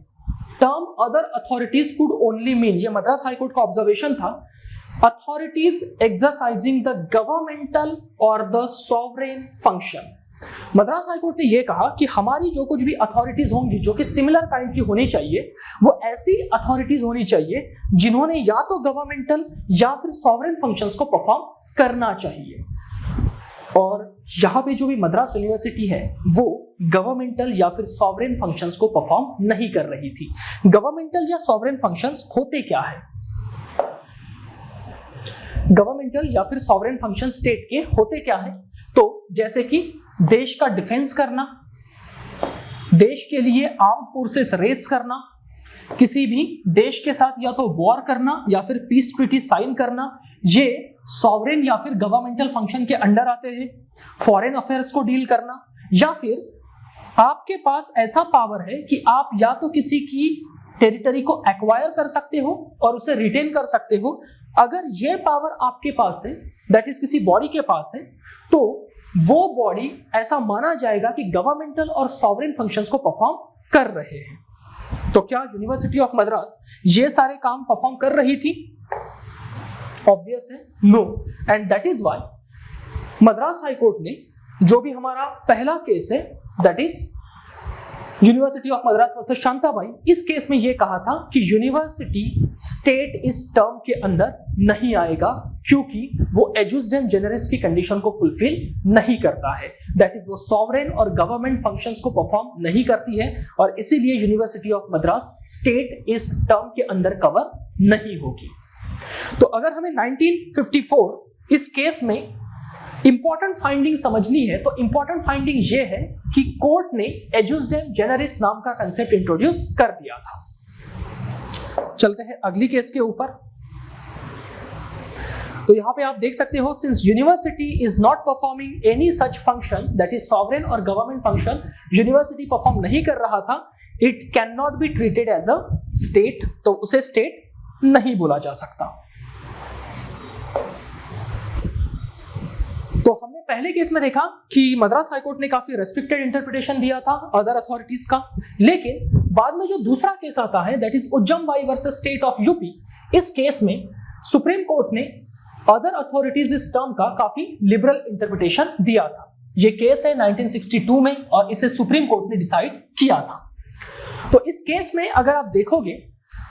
term other authorities could only mean, ये मद्रास हाईकोर्ट का ऑब्जर्वेशन था, अथॉरिटीज एक्सरसाइजिंग द गवर्नमेंटल और the sovereign function. Madras high court ने यह कहा कि हमारी जो कुछ भी अथॉरिटीज होंगी जो कि सिमिलर काइंड की होनी चाहिए, वो ऐसी अथॉरिटीज होनी चाहिए जिन्होंने या तो गवर्नमेंटल या फिर सॉवरेन फंक्शंस को परफॉर्म करना चाहिए। और यहाँ पे जो भी मद्रास यूनिवर्सिटी है वो गवर्नमेंटल या फिर सॉवरेन फंक्शंस को परफॉर्म नहीं कर रही थी। गवर्नमेंटल या सॉवरेन फंक्शंस होते क्या है? गवर्नमेंटल या फिर सॉवरेन फंक्शन स्टेट के होते क्या है? तो जैसे कि देश का डिफेंस करना, देश के लिए आर्म फोर्सेस रेज करना, किसी भी देश के साथ या तो वॉर करना या फिर पीस ट्रीटी साइन करना, ये सॉवरेन या फिर गवर्नमेंटल फंक्शन के अंडर आते हैं। फॉरेन अफेयर्स को डील करना, या फिर आपके पास ऐसा पावर है कि आप या तो किसी की टेरिटरी को एक्वायर कर सकते हो और उसे रिटेन कर सकते हो। अगर ये पावर आपके पास है, दैट इज किसी बॉडी के पास है, तो वो बॉडी ऐसा माना जाएगा कि गवर्नमेंटल और सॉवरेन फंक्शंस को परफॉर्म कर रहे हैं। तो क्या यूनिवर्सिटी ऑफ मद्रास ये सारे काम परफॉर्म कर रही थी? ऑब्वियस है no, and that is why Madras high court ने जो भी हमारा पहला केस है, that is university of Madras versus Shantabai, इस केस में यह कहा था कि यूनिवर्सिटी स्टेट इस टर्म के अंदर नहीं आएगा क्योंकि वो एजुस्डेम जेनेरिस की कंडीशन को फुलफिल नहीं करता है। दैट इज वो सॉवरेन और गवर्नमेंट फंक्शंस को परफॉर्म नहीं करती है और इसीलिए यूनिवर्सिटी ऑफ मद्रास स्टेट इस टर्म के अंदर कवर नहीं होगी। तो अगर हमें 1954 इस केस में इंपॉर्टेंट फाइंडिंग समझनी है तो इंपॉर्टेंट फाइंडिंग ये है कि कोर्ट ने एजुस्डेम जेनेरिस नाम का कंसेप्ट इंट्रोड्यूस कर दिया था। चलते हैं अगली केस के ऊपर। तो यहां पे आप देख सकते हो, since university is not performing any such function, that is sovereign और गवर्नमेंट फंक्शन, यूनिवर्सिटी परफॉर्म नहीं कर रहा था, it can not be treated as a state, तो उसे स्टेट नहीं बोला जा सकता। तो हमने पहले केस में देखा कि मद्रास हाईकोर्ट ने काफी रेस्ट्रिक्टेड इंटरप्रिटेशन दिया था अदर अथॉरिटीज का, लेकिन बाद में जो दूसरा केस आता है that is Ujjambai versus state of UP, इस केस में सुप्रीम कोर्ट ने अदर अथॉरिटीज इस टर्म का काफी लिबरल इंटरप्रिटेशन दिया था। यह केस है 1962 में और इसे सुप्रीम कोर्ट ने डिसाइड किया था। तो इस केस में अगर आप देखोगे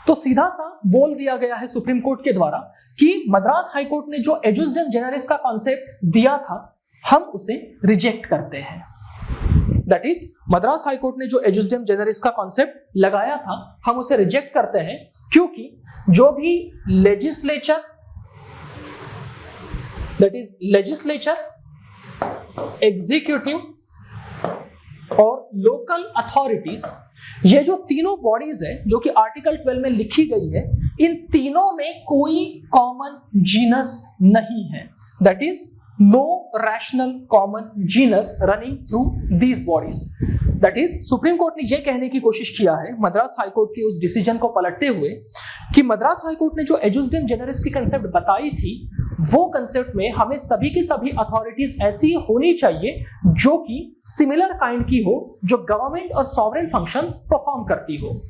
तो सीधा सा बोल दिया गया है सुप्रीम कोर्ट के द्वारा कि मद्रास हाईकोर्ट ने जो एजुस्डेम जेनेरिस का कॉन्सेप्ट दिया था हम उसे रिजेक्ट करते हैं। दैट इज मद्रास हाईकोर्ट ने जो एजुस्डेम जेनेरिस का कॉन्सेप्ट लगाया था हम उसे रिजेक्ट करते हैं क्योंकि जो भी legislature, that is legislature, executive और लोकल अथॉरिटीज, ये जो तीनों बॉडीज है जो कि आर्टिकल 12 में लिखी गई है, इन तीनों में कोई कॉमन जीनस नहीं है। That is no rational common genus running through these bodies. That is supreme court ने यह कहने की कोशिश किया है मद्रास हाईकोर्ट के उस डिसीजन को पलटते हुए कि मद्रास हाईकोर्ट ने जो एजुस्डेम जेनेरिस की कंसेप्ट बताई थी वो कंसेप्ट में हमें सभी की सभी अथॉरिटीज ऐसी होनी चाहिए जो कि सिमिलर काइंड की हो, जो गवर्नमेंट और सॉवरेन फंक्शंस परफॉर्म करती हो।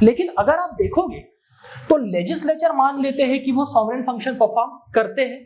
लेकिन अगर आप देखोगे तो लेजिस्लेचर मान लेते हैं कि वो सॉवरेन फंक्शन परफॉर्म करते हैं,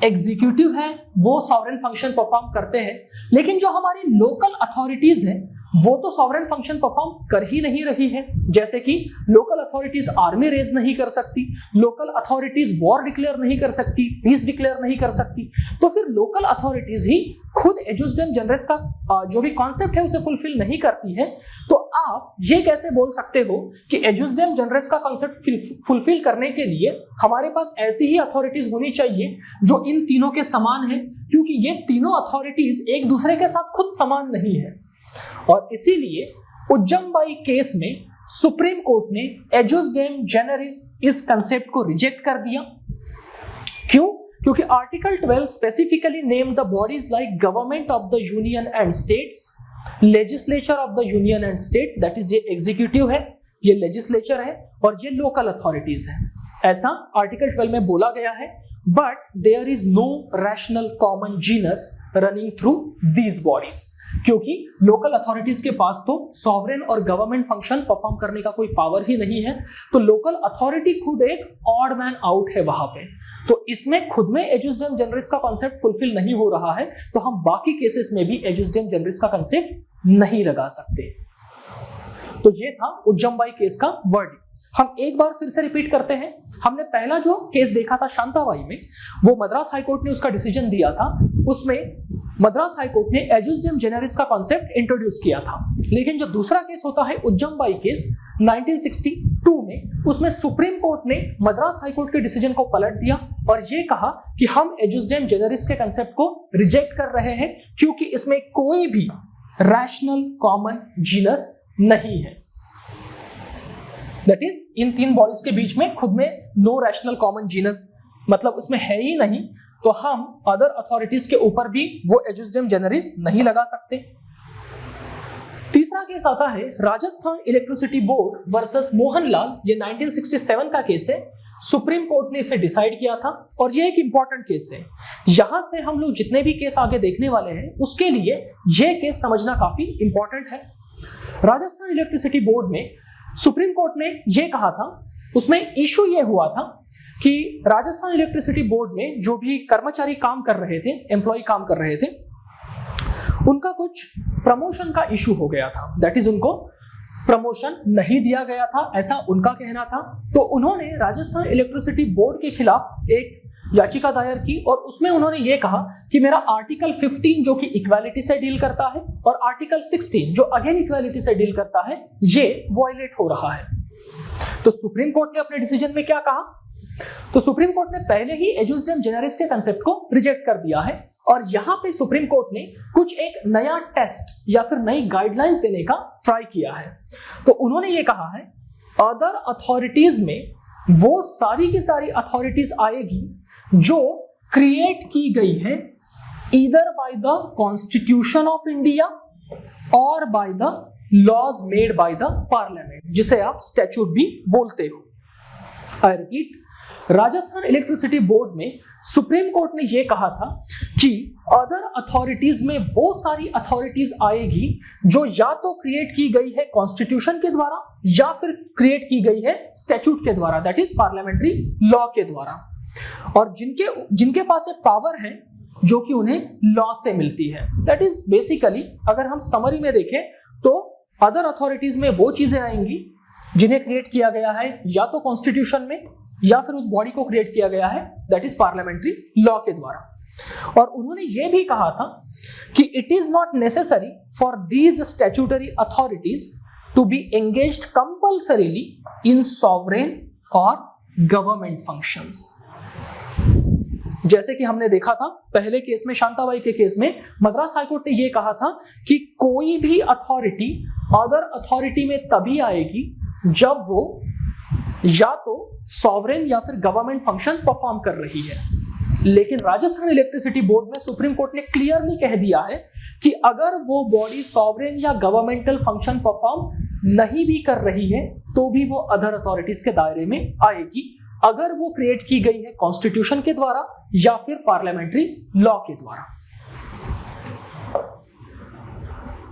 एग्जीक्यूटिव है वो सॉवरेन फंक्शन परफॉर्म करते हैं, लेकिन जो हमारी लोकल अथॉरिटीज है वो तो सॉवरेन फंक्शन परफॉर्म कर ही नहीं रही है। जैसे कि लोकल अथॉरिटीज आर्मी रेज नहीं कर सकती, लोकल अथॉरिटीज वॉर डिक्लेयर नहीं कर सकती, पीस डिक्लेयर नहीं कर सकती, तो फिर लोकल अथॉरिटीज ही खुद एजुस्डेम जेनेरिस का जो भी कॉन्सेप्ट है उसे फुलफिल नहीं करती है। तो आप ये कैसे बोल सकते हो कि एजुस्डेम जेनेरिस का कॉन्सेप्ट फुलफिल करने के लिए हमारे पास ऐसी ही अथॉरिटीज होनी चाहिए जो इन तीनों के समान है, क्योंकि ये तीनों अथॉरिटीज एक दूसरे के साथ खुद समान नहीं है। और इसीलिए उज्जम्बाई केस में सुप्रीम कोर्ट ने एजुस्डेम जेनेरिस इस कंसेप्ट को रिजेक्ट कर दिया। क्यों? क्योंकि article 12 specifically name the bodies like government of the union and states, legislature of the union and state, that is ये एग्जीक्यूटिव है, ये लेजिस्लेचर है और ये लोकल अथॉरिटीज है, ऐसा आर्टिकल 12 में बोला गया है। But there is no rational common genus running through these bodies, क्योंकि लोकल अथॉरिटीज के पास तो सॉवरेन और गवर्नमेंट फंक्शन परफॉर्म करने का कोई पावर ही नहीं है, तो लोकल अथॉरिटी खुद एक ऑड मैन आउट है वहां पे, तो इसमें खुद में एजुस्डेम जनरिस का कॉन्सेप्ट फुलफिल नहीं हो रहा है, तो हम बाकी केसेस में भी एजुस्डेम जनरिस का कॉन्सेप्ट नहीं लगा सकते। तो ये था उज्जम्बाई केस का वर्ड। हम एक बार फिर से रिपीट करते हैं, हमने पहला जो केस देखा था शांताबाई में, वो मद्रास हाईकोर्ट ने उसका डिसीजन दिया था, उसमें मद्रास हाईकोर्ट ने एजुस्डेम जेनेरिस का कॉन्सेप्ट इंट्रोड्यूस किया था। लेकिन जो दूसरा केस होता है उज्जम्बाई केस 1962 में, उसमें सुप्रीम कोर्ट ने मद्रास हाईकोर्ट के डिसीजन को पलट दिया और ये कहा कि हम एजुस्डेम जेनेरिस के कॉन्सेप्ट को रिजेक्ट कर रहे हैं, क्योंकि इसमें कोई भी रैशनल कॉमन जीनस नहीं है। दैट इज इन तीन बॉडीज के बीच में खुद में नो रैशनल कॉमन जीनस, मतलब उसमें है ही नहीं, तो हम अदर अथॉरिटीज के ऊपर भी वो एजुस्डेम जेनेरिस नहीं लगा सकते। तीसरा केस आता है Rajasthan electricity board versus Mohanlal, ये 1967 का केस है। सुप्रीम कोर्ट ने इसे डिसाइड किया था और ये एक इंपॉर्टेंट केस है। यहां से हम लोग जितने भी केस आगे देखने वाले हैं उसके लिए ये केस समझना काफी इंपॉर्टेंट है। राजस्थान इलेक्ट्रिसिटी बोर्ड में सुप्रीम कोर्ट ने ये कहा था, उसमें इशू ये हुआ था कि राजस्थान इलेक्ट्रिसिटी बोर्ड में जो भी कर्मचारी काम कर रहे थे, एम्प्लॉय काम कर रहे थे, उनका कुछ प्रमोशन का इशू हो गया था। दैट इज उनको प्रमोशन नहीं दिया गया था, ऐसा उनका कहना था। तो उन्होंने राजस्थान इलेक्ट्रिसिटी बोर्ड के खिलाफ एक याचिका दायर की और उसमें उन्होंने ये कहा कि मेरा आर्टिकल 15 जो कि इक्वालिटी से डील करता है और आर्टिकल 16 जो अगेन इक्वालिटी से डील करता है, ये वायलेट हो रहा है। तो सुप्रीम कोर्ट ने अपने डिसीजन में क्या कहा, तो सुप्रीम कोर्ट ने पहले ही एजुस्डेम जेनेरिस के कंसेप्ट को रिजेक्ट कर दिया है और यहां पे सुप्रीम कोर्ट ने कुछ एक नया टेस्ट या फिर नई गाइडलाइंस देने का ट्राई किया है। तो उन्होंने ये कहा है अदर अथॉरिटीज में वो सारी की सारी अथॉरिटीज आएगी जो क्रिएट की गई है either by the constitution of India और by the laws made by the parliament, जिसे आप स्टैट्यूट भी बोलते हो। I repeat, Rajasthan electricity board में सुप्रीम कोर्ट ने यह कहा था कि अदर अथॉरिटीज में वो सारी अथॉरिटीज आएगी जो या तो क्रिएट की गई है कॉन्स्टिट्यूशन के द्वारा या फिर क्रिएट की गई है स्टैट्यूट के द्वारा, दैट इज पार्लियामेंट्री लॉ के द्वारा, और जिनके पास एक पावर है जो कि उन्हें लॉ से मिलती है। दैट इज बेसिकली, अगर हम समरी में देखें तो अदर अथॉरिटीज में वो चीजें आएंगी जिन्हें क्रिएट किया गया है या तो कॉन्स्टिट्यूशन में या फिर उस बॉडी को क्रिएट किया गया है, दैट इज पार्लियामेंट्री लॉ के द्वारा। और उन्होंने यह भी कहा था कि it is not necessary for these statutory authorities to be engaged compulsorily in sovereign और गवर्नमेंट फंक्शंस। जैसे कि हमने देखा था पहले केस में, शांताबाई के केस में, मद्रास हाईकोर्ट ने यह कहा था कि कोई भी अथॉरिटी अदर अथॉरिटी में तभी आएगी जब वो या तो सॉवरेन या फिर गवर्नमेंट फंक्शन परफॉर्म कर रही है। लेकिन राजस्थान इलेक्ट्रिसिटी बोर्ड में सुप्रीम कोर्ट ने क्लियरली कह दिया है कि अगर वो बॉडी सॉवरेन या गवर्नमेंटल फंक्शन परफॉर्म नहीं भी कर रही है तो भी वो अदर अथॉरिटीज के दायरे में आएगी, अगर वो क्रिएट की गई है कॉन्स्टिट्यूशन के द्वारा या फिर पार्लियामेंट्री लॉ के द्वारा।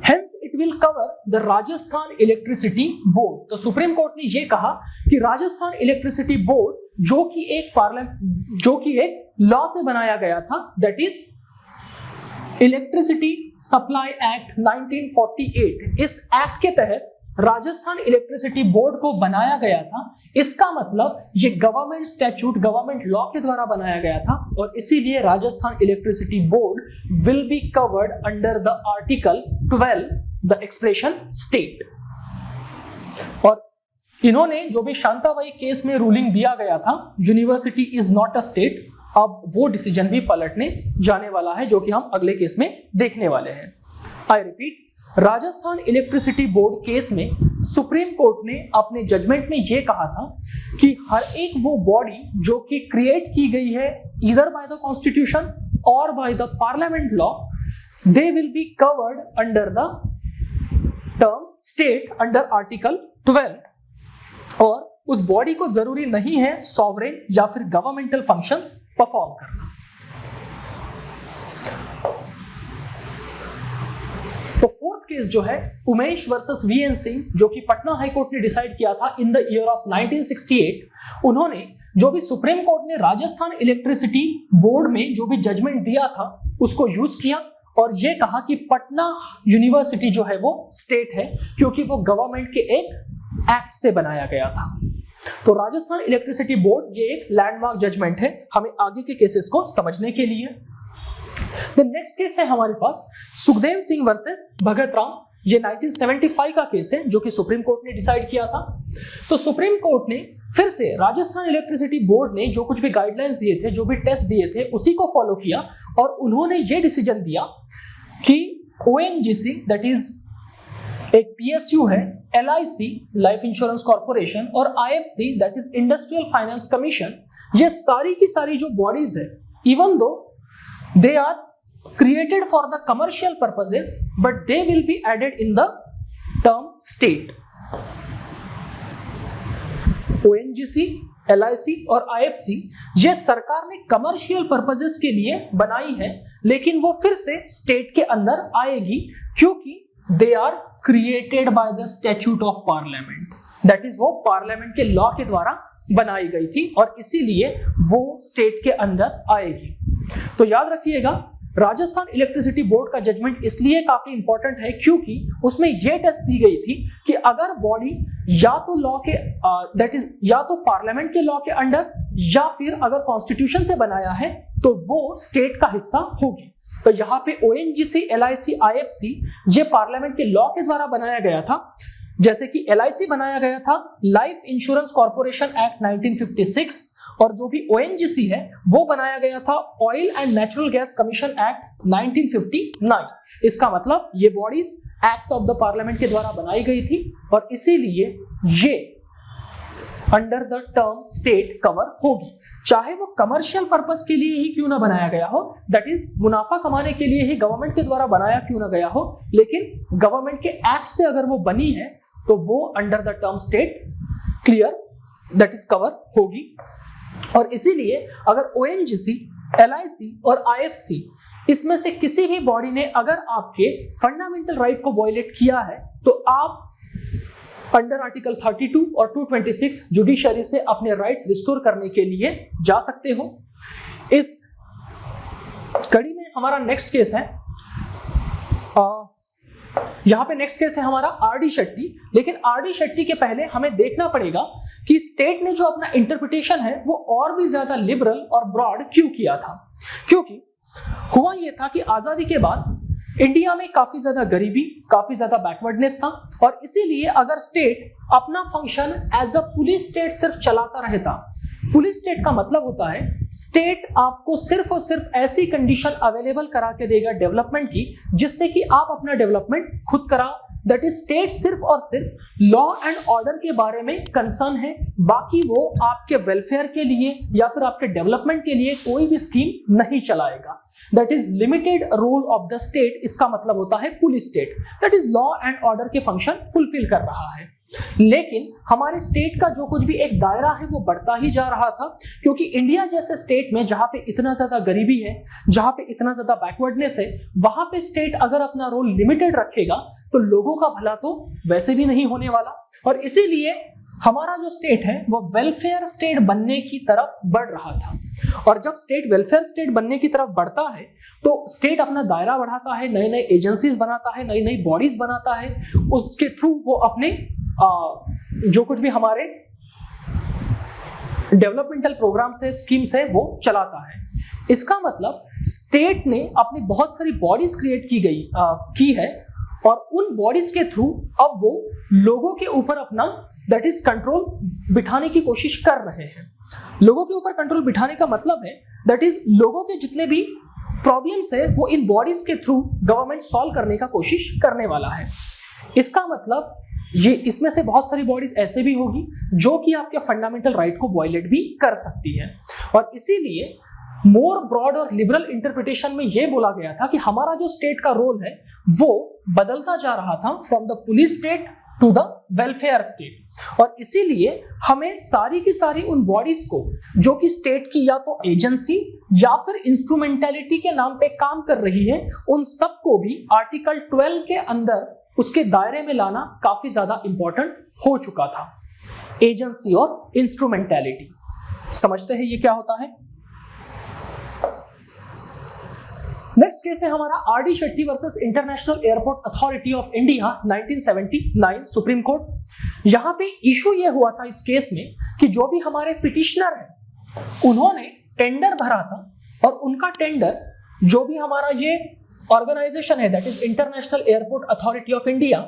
Hence it will cover the Rajasthan electricity board. तो सुप्रीम कोर्ट ने यह कहा कि राजस्थान इलेक्ट्रिसिटी बोर्ड जो कि एक लॉ से बनाया गया था, that is electricity supply act 1948, इस एक्ट के तहत राजस्थान इलेक्ट्रिसिटी बोर्ड को बनाया गया था। इसका मतलब ये गवर्नमेंट स्टैट्यूट, गवर्नमेंट लॉ के द्वारा बनाया गया था और इसीलिए Rajasthan electricity board will be covered under the article 12 the expression state. और इन्होंने जो भी शांताबाई केस में रूलिंग दिया गया था, university is not a state, अब वो डिसीजन भी पलटने जाने वाला है जो कि हम अगले केस में देखने वाले हैं। आई repeat, Rajasthan electricity board case में सुप्रीम कोर्ट ने अपने जजमेंट में यह कहा था कि हर एक वो बॉडी जो कि क्रिएट की गई है either by the constitution or by the parliament law, they will be covered under the term state under article 12। और उस बॉडी को जरूरी नहीं है सॉवरेन या फिर गवर्नमेंटल फंक्शंस परफॉर्म करना। तो फोर्थ केस जो है उमेश वर्सेस वीएन सिंह, जो कि पटना हाई कोर्ट ने डिसाइड किया था इन द ईयर ऑफ 1968। उन्होंने जो भी सुप्रीम कोर्ट ने राजस्थान इलेक्ट्रिसिटी बोर्ड में जो भी जजमेंट दिया था उसको यूज किया और ये कहा कि पटना यूनिवर्सिटी जो है वो स्टेट है, क्योंकि वो गवर्नमेंट के एक एक्ट से बनाया गया था। तो राजस्थान इलेक्ट्रिसिटी बोर्ड ये एक लैंडमार्क जजमेंट है हमें आगे के केसेस को समझने के लिए। द नेक्स्ट केस है हमारे पास सुखदेव सिंह वर्सेस भगत राम। ये 1975 का केस है जो कि सुप्रीम कोर्ट ने डिसाइड किया था। तो सुप्रीम कोर्ट ने फिर से राजस्थान इलेक्ट्रिसिटी बोर्ड ने जो कुछ भी गाइडलाइंस दिए थे, जो भी टेस्ट दिए थे, उसी को फॉलो किया और उन्होंने ये डिसीजन दिया कि ओएनजीसी दैट इज एक पीएसयू है, एलआईसी लाइफ इंश्योरेंस कॉर्पोरेशन और IFC that is industrial finance commission, ये सारी की सारी जो बॉडीज है, even though they are created for the commercial purposes but they will be added in the term state। ONGC, LIC और IFC ये सरकार ने कमर्शियल पर्पसेस के लिए बनाई है, लेकिन वो फिर से स्टेट के अंदर आएगी क्योंकि they are created by the statute of parliament, that is वो पार्लियामेंट के लॉ के द्वारा बनाई गई थी और इसीलिए वो स्टेट के अंदर आएगी। तो याद रखिएगा राजस्थान इलेक्ट्रिसिटी बोर्ड का जजमेंट इसलिए काफी इंपॉर्टेंट है क्योंकि उसमें यह टेस्ट दी गई थी कि अगर बॉडी या तो लॉ के दैट इज या तो पार्लियामेंट के लॉ के अंडर या फिर अगर कॉन्स्टिट्यूशन से बनाया है तो वो स्टेट का हिस्सा होगी। तो यहाँ पे ओएनजीसी, एलआईसी, आईएफसी ये पार्लियामेंट के लॉ के द्वारा बनाया गया था, जैसे कि एलआईसी बनाया गया था लाइफ इंश्योरेंस कॉर्पोरेशन एक्ट 1956 और जो भी ओएनजीसी है वो बनाया गया था oil and natural gas commission act 1959। इसका मतलब ये bodies act of the parliament के द्वारा बनाई गई थी और इसीलिए ये under the term state cover होगी, चाहे वो कमर्शियल पर्पस के लिए ही क्यों ना बनाया गया हो, दैट इज मुनाफा कमाने के लिए ही गवर्नमेंट के द्वारा बनाया क्यों ना गया हो, लेकिन गवर्नमेंट के एक्ट से अगर वो बनी है तो वो under the term state clear that is cover होगी। और इसीलिए अगर ओएनजीसी, एलआईसी और आईएफसी इसमें से किसी भी बॉडी ने अगर आपके फंडामेंटल राइट को वायलेट किया है तो आप अंडर आर्टिकल 32 और 226 जुडिशरी से अपने राइट्स रिस्टोर करने के लिए जा सकते हो। इस कड़ी में हमारा नेक्स्ट केस है यहां पे नेक्स्ट केस है हमारा आरडी शेट्टी। लेकिन आरडी शेट्टी के पहले हमें देखना पड़ेगा कि स्टेट ने जो अपना इंटरप्रिटेशन है वो और भी ज्यादा लिबरल और ब्रॉड क्यों किया था। क्योंकि हुआ ये था कि आजादी के बाद इंडिया में काफी ज्यादा गरीबी, काफी ज्यादा बैकवर्डनेस था और इसीलिए अगर स्टेट अपना function as a police state सिर्फ चलाता रहता, पुलिस स्टेट का मतलब होता है स्टेट आपको सिर्फ और सिर्फ ऐसी कंडीशन अवेलेबल करा के देगा डेवलपमेंट की जिससे कि आप अपना डेवलपमेंट खुद कराओ। दैट इज स्टेट सिर्फ और सिर्फ लॉ एंड ऑर्डर के बारे में कंसर्न है, बाकी वो आपके वेलफेयर के लिए या फिर आपके डेवलपमेंट के लिए कोई भी स्कीम नहीं चलाएगा। That is limited role of the state, इसका मतलब होता है police state, that is law and order के फंक्शन फुलफिल कर रहा है। लेकिन हमारे स्टेट का जो कुछ भी एक दायरा है वो बढ़ता ही जा रहा था क्योंकि इंडिया जैसे स्टेट में जहां पे इतना ज्यादा गरीबी है, जहां पे इतना ज्यादा बैकवर्डनेस है, वहां पे स्टेट अगर अपना रोल लिमिटेड रखेगा तो लोगों का भला तो वैसे भी नहीं होने वाला। और इसीलिए हमारा जो स्टेट है वो वेलफेयर स्टेट बनने की तरफ बढ़ रहा था। और जब स्टेट वेलफेयर स्टेट बनने की तरफ बढ़ता है तो स्टेट अपना दायरा बढ़ाता है, नए नए एजेंसीज बनाता है, नई नई बॉडीज बनाता है, उसके थ्रू वो अपने जो कुछ भी हमारे डेवलपमेंटल प्रोग्राम से, स्कीम से वो चलाता है। इसका मतलब स्टेट ने अपनी बहुत सारी बॉडीज क्रिएट की है और उन बॉडीज के थ्रू अब वो लोगों के ऊपर अपना दैट इज कंट्रोल बिठाने की कोशिश कर रहे हैं। लोगों के ऊपर कंट्रोल बिठाने का मतलब है दैट इज लोगों के जितने भी प्रॉब्लम्स है वो इन बॉडीज के थ्रू गवर्नमेंट सॉल्व करने का कोशिश करने वाला है। इसका मतलब ये इसमें से बहुत सारी बॉडीज ऐसे भी होगी जो कि आपके फंडामेंटल राइट को वायलेट भी कर सकती है और इसीलिए मोर ब्रॉड और लिबरल इंटरप्रिटेशन में यह बोला गया था कि हमारा जो स्टेट का रोल है वो बदलता जा रहा था from the police state to the welfare state, और इसीलिए हमें सारी की सारी उन बॉडीज को जो कि स्टेट की या तो एजेंसी या फिर इंस्ट्रूमेंटेलिटी के नाम पे काम कर रही है, उन सबको भी आर्टिकल 12 के अंदर उसके दायरे में लाना काफी ज्यादा इंपॉर्टेंट हो चुका था। एजेंसी और इंस्ट्रूमेंटेलिटी समझते हैं ये क्या होता है। नेक्स्ट केस है हमारा R D Shetty versus international airport authority of India 1979 supreme court. यहां पे इशू ये हुआ था इस केस में कि जो भी हमारे पिटिशनर हैं उन्होंने टेंडर भरा था, और उनका टेंडर जो भी हमारा ये ऑर्गेनाइजेशन है that is international airport authority of India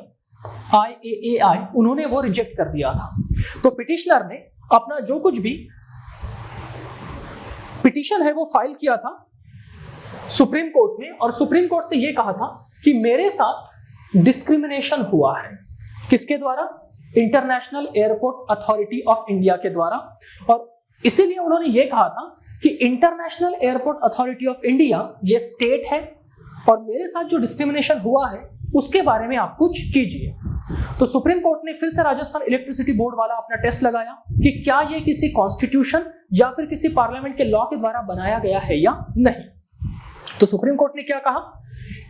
IAAI, उन्होंने वो रिजेक्ट कर दिया था। तो पिटिशनर ने अपना जो कुछ भी पिटिशन है वो फाइल किया था सुप्रीम कोर्ट में, और सुप्रीम कोर्ट से ये कहा था कि मेरे साथ डिस्क्रिमिनेशन हुआ है। किसके द्वारा? International airport authority of India के द्वारा। और इसीलिए उन्होंने ये कहा था कि international airport authority of India ये स्टेट है, और मेरे साथ जो डिस्क्रिमिनेशन हुआ है उसके बारे में आप कुछ कीजिए। तो सुप्रीम कोर्ट ने फिर से राजस्थान इलेक्ट्रिसिटी बोर्ड वाला अपना टेस्ट लगाया कि क्या ये किसी कॉन्स्टिट्यूशन या फिर किसी पार्लियामेंट के लॉ के द्वारा बनाया गया है या नहीं। तो सुप्रीम कोर्ट ने क्या कहा?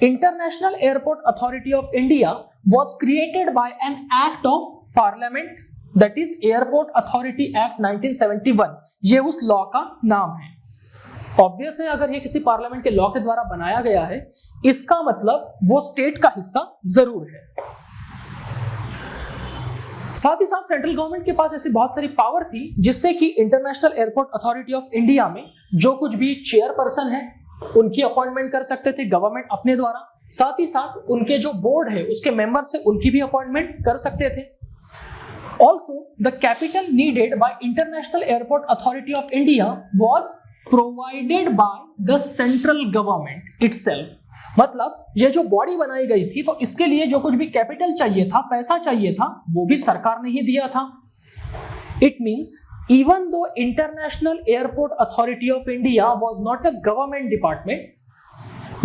International airport authority of India was created by an act of parliament that is airport authority act 1971। ये उस लॉ का नाम है। ऑब्वियस है, अगर ये किसी पार्लियामेंट के लॉ के द्वारा बनाया गया है इसका मतलब वो स्टेट का हिस्सा जरूर है। साथ ही साथ सेंट्रल गवर्नमेंट के पास ऐसी बहुत सारी पावर थी जिससे कि international airport authority of India में जो कुछ भी चेयरपर्सन है उनकी अपॉइंटमेंट कर सकते थे गवर्नमेंट अपने द्वारा। साथ ही साथ उनके जो बोर्ड है उसके मेंबर्स है उनकी भी अपॉइंटमेंट कर सकते थे। Also the capital needed bye international airport authority of India was provided by the central government itself. मतलब ये जो बॉडी बनाई गई थी तो इसके लिए जो कुछ भी कैपिटल चाहिए था, पैसा चाहिए था, वो भी सरकार ने ही दिया था। It means even though International Airport Authority of India was not a government department,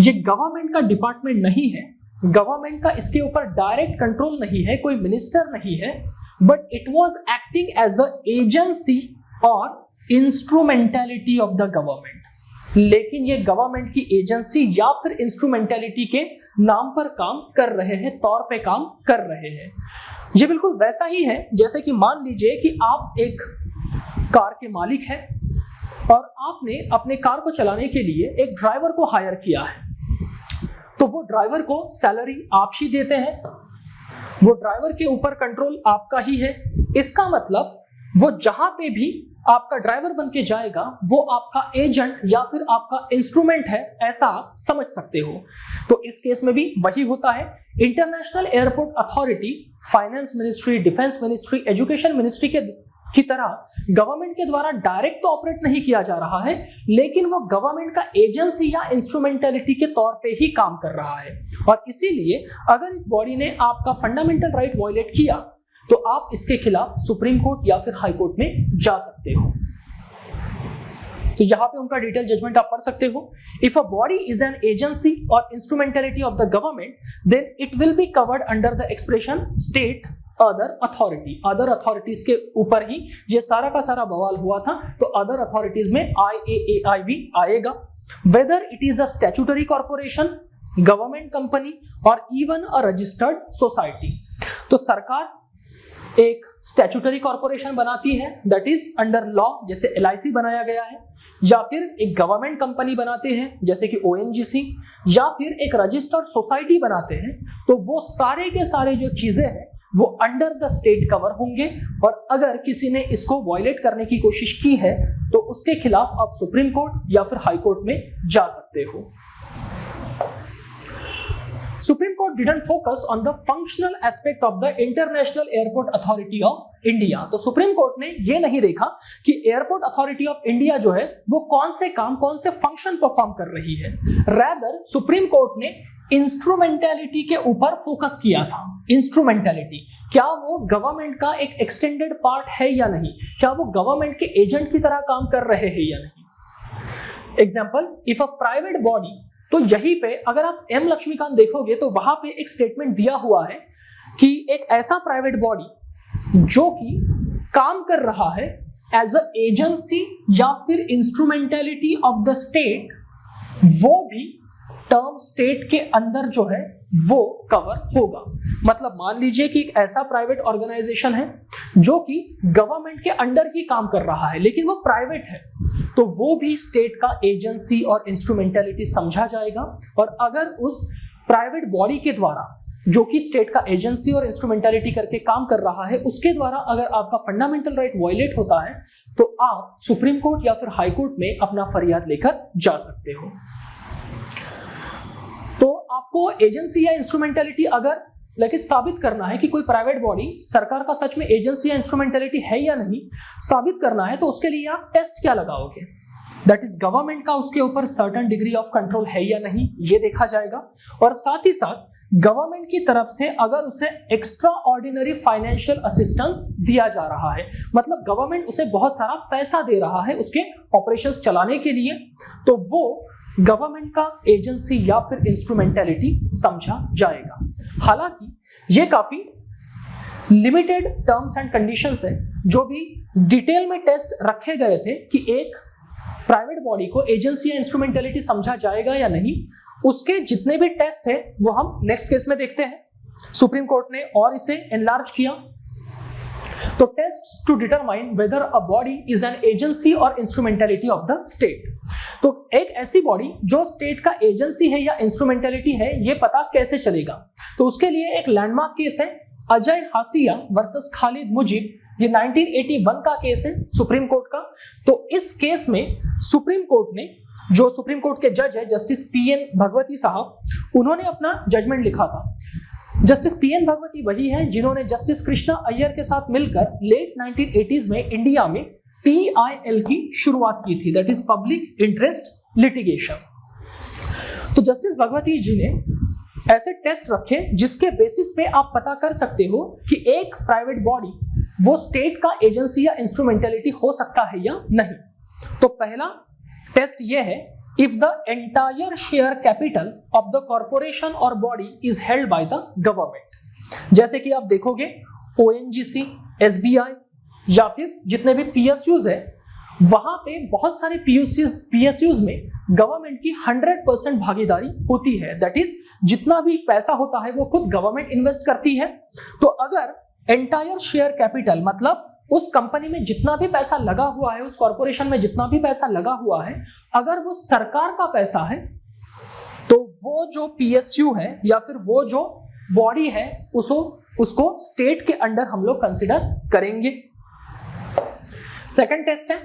ये गवर्नमेंट का डिपार्टमेंट नहीं है, गवर्नमेंट का इसके ऊपर डायरेक्ट कंट्रोल नहीं है, कोई मिनिस्टर नहीं है, but it was acting as a agency और इंस्ट्रूमेंटेलिटी ऑफ द गवर्नमेंट। लेकिन ये गवर्नमेंट की एजेंसी या फिर इंस्ट्रूमेंटेलिटी के नाम पर काम कर रहे हैं, तौर पे काम कर रहे हैं। ये बिल्कुल वैसा ही है जैसे कि मान लीजिए कि आप एक कार के मालिक है और आपने अपने कार को चलाने के लिए एक ड्राइवर को हायर किया है, तो वो ड्राइवर को सैलरी आप ही देते हैं, वो ड्राइवर के ऊपर कंट्रोल आपका ही है। इसका मतलब वो जहां पे भी आपका ड्राइवर बन के जाएगा वो आपका एजेंट या फिर आपका इंस्ट्रूमेंट है, ऐसा आप समझ सकते हो। तो इस केस में भी वही होता है। International airport authority finance ministry, defence ministry, education ministry की तरह गवर्नमेंट के द्वारा डायरेक्ट तो ऑपरेट नहीं किया जा रहा है, लेकिन वो गवर्नमेंट का एजेंसी या इंस्ट्रूमेंटेलिटी के तौर पे ही काम कर रहा है। और इसीलिए अगर इस बॉडी ने आपका फंडामेंटल राइट वायलेट किया तो आप इसके खिलाफ सुप्रीम कोर्ट या फिर हाई कोर्ट में जा सकते हो। तो यहां पे उनका डिटेल जजमेंट आप पढ़ सकते हो। If a body is an agency और instrumentality of the government then it will be covered under the expression state other authority. Other authorities के ऊपर ही ये सारा का सारा बवाल हुआ था, तो अदर अथॉरिटीज में IAAI भी आएगा। Whether it is a statutory corporation, government company और इवन अ रजिस्टर्ड सोसाइटी। तो सरकार एक स्टैट्यूटरी कॉर्पोरेशन बनाती है दैट इज अंडर लॉ, जैसे LIC बनाया गया है, या फिर एक गवर्नमेंट कंपनी बनाते हैं जैसे कि ONGC, या फिर एक रजिस्टर्ड सोसाइटी बनाते हैं। तो वो सारे के सारे जो चीजें हैं वो अंडर द स्टेट कवर होंगे, और अगर किसी ने इसको वायलेट करने की कोशिश की है तो उसके खिलाफ आप सुप्रीम कोर्ट या फिर हाई कोर्ट में जा सकते हो। Supreme Court didn't focus on the functional aspect of the International Airport Authority of India। तो सुप्रीम कोर्ट ने ये नहीं देखा कि एयरपोर्ट अथॉरिटी ऑफ इंडिया जो है वो कौन से काम, कौन से फंक्शन परफॉर्म कर रही है। रैदर सुप्रीम कोर्ट ने इंस्ट्रूमेंटेलिटी के ऊपर फोकस किया था। इंस्ट्रूमेंटेलिटी, क्या वो गवर्नमेंट का एक एक्सटेंडेड पार्ट है या नहीं, क्या वो गवर्नमेंट के एजेंट की तरह काम कर रहे हैं या नहीं। Example, if a private body, तो यहीं पे अगर आप एम लक्ष्मीकांत देखोगे तो वहां पे एक स्टेटमेंट दिया हुआ है कि एक ऐसा प्राइवेट बॉडी जो कि काम कर रहा है एज अ एजेंसी या फिर इंस्ट्रूमेंटेलिटी ऑफ द स्टेट, वो भी टर्म स्टेट के अंदर जो है वो कवर होगा। मतलब मान लीजिए कि एक ऐसा प्राइवेट ऑर्गेनाइजेशन है जो कि गवर्नमेंट के अंडर ही काम कर रहा है लेकिन वो प्राइवेट है, तो वो भी स्टेट का एजेंसी और इंस्ट्रूमेंटेलिटी समझा जाएगा। और अगर उस प्राइवेट बॉडी के द्वारा, जो कि स्टेट का एजेंसी और इंस्ट्रूमेंटेलिटी करके काम कर रहा है, उसके द्वारा अगर आपका फंडामेंटल राइट वायलेट होता है तो आप सुप्रीम कोर्ट या फिर हाई कोर्ट में अपना फरियाद लेकर जा सकते हो। तो आपको एजेंसी या इंस्ट्रूमेंटेलिटी अगर लेकिन साबित करना है कि कोई प्राइवेट बॉडी सरकार का सच में एजेंसी या इंस्ट्रूमेंटेलिटी है या नहीं, साबित करना है, तो उसके लिए आप टेस्ट क्या लगाओगे? दैट इज गवर्नमेंट का उसके ऊपर सर्टेन डिग्री ऑफ कंट्रोल है या नहीं, ये देखा जाएगा। और साथ ही साथ गवर्नमेंट की तरफ से अगर उसे एक्स्ट्रा ऑर्डिनरी फाइनेंशियल असिस्टेंस दिया जा रहा है, मतलब गवर्नमेंट उसे बहुत सारा पैसा दे रहा है उसके ऑपरेशंस चलाने के लिए, तो वो गवर्नमेंट का एजेंसी या फिर इंस्ट्रूमेंटेलिटी समझा जाएगा। हालांकि ये काफी लिमिटेड टर्म्स एंड कंडीशंस है, जो भी डिटेल में टेस्ट रखे गए थे कि एक प्राइवेट बॉडी को एजेंसी या इंस्ट्रूमेंटेलिटी समझा जाएगा या नहीं, उसके जितने भी टेस्ट है वो हम नेक्स्ट केस में देखते हैं। सुप्रीम कोर्ट ने और इसे एनलार्ज किया। तो test to determine whether a body is an agency और इंस्ट्रूमेंटेलिटी ऑफ द स्टेट। तो एक ऐसी बॉडी जो स्टेट का एजेंसी है या इंस्ट्रूमेंटेलिटी है, ये पता कैसे चलेगा? तो उसके लिए एक लैंडमार्क केस है, अजय हासिया वर्सेस खालिद मुजीब। ये 1981 का केस है सुप्रीम कोर्ट का। तो इस केस में सुप्रीम कोर्ट ने, जो सुप्रीम कोर्ट के जज है जस्टिस पीएन भगवती साहब, उन्होंने अपना जजमेंट लिखा था। जस्टिस पीएन भगवती वही हैं जिन्होंने जस्टिस कृष्णा अय्यर के साथ मिलकर लेट 1980s में इंडिया में PIL की शुरुआत की थी, that is public interest litigation. तो जस्टिस भगवती जी ने ऐसे टेस्ट रखे जिसके बेसिस पे आप पता कर सकते हो कि एक प्राइवेट बॉडी वो स्टेट का एजेंसी या इंस्ट्रूमेंटेलिटी हो सकता है या नहीं। तो पहला टेस्ट ये है, if the entire share capital of the corporation or body is held by the government। जैसे कि आप देखोगे ONGC, SBI या फिर जितने भी PSUs है, वहां पे बहुत सारे PSUs में गवर्नमेंट की 100% भागीदारी होती है। दैट इज जितना भी पैसा होता है वो खुद गवर्नमेंट इन्वेस्ट करती है। तो अगर एंटायर शेयर कैपिटल, मतलब उस कंपनी में जितना भी पैसा लगा हुआ है, उस कॉर्पोरेशन में जितना भी पैसा लगा हुआ है, अगर वो सरकार का पैसा है, तो वो जो PSU है या फिर वो जो बॉडी है उसको स्टेट के अंडर हम लोग कंसिडर करेंगे। सेकंड टेस्ट है,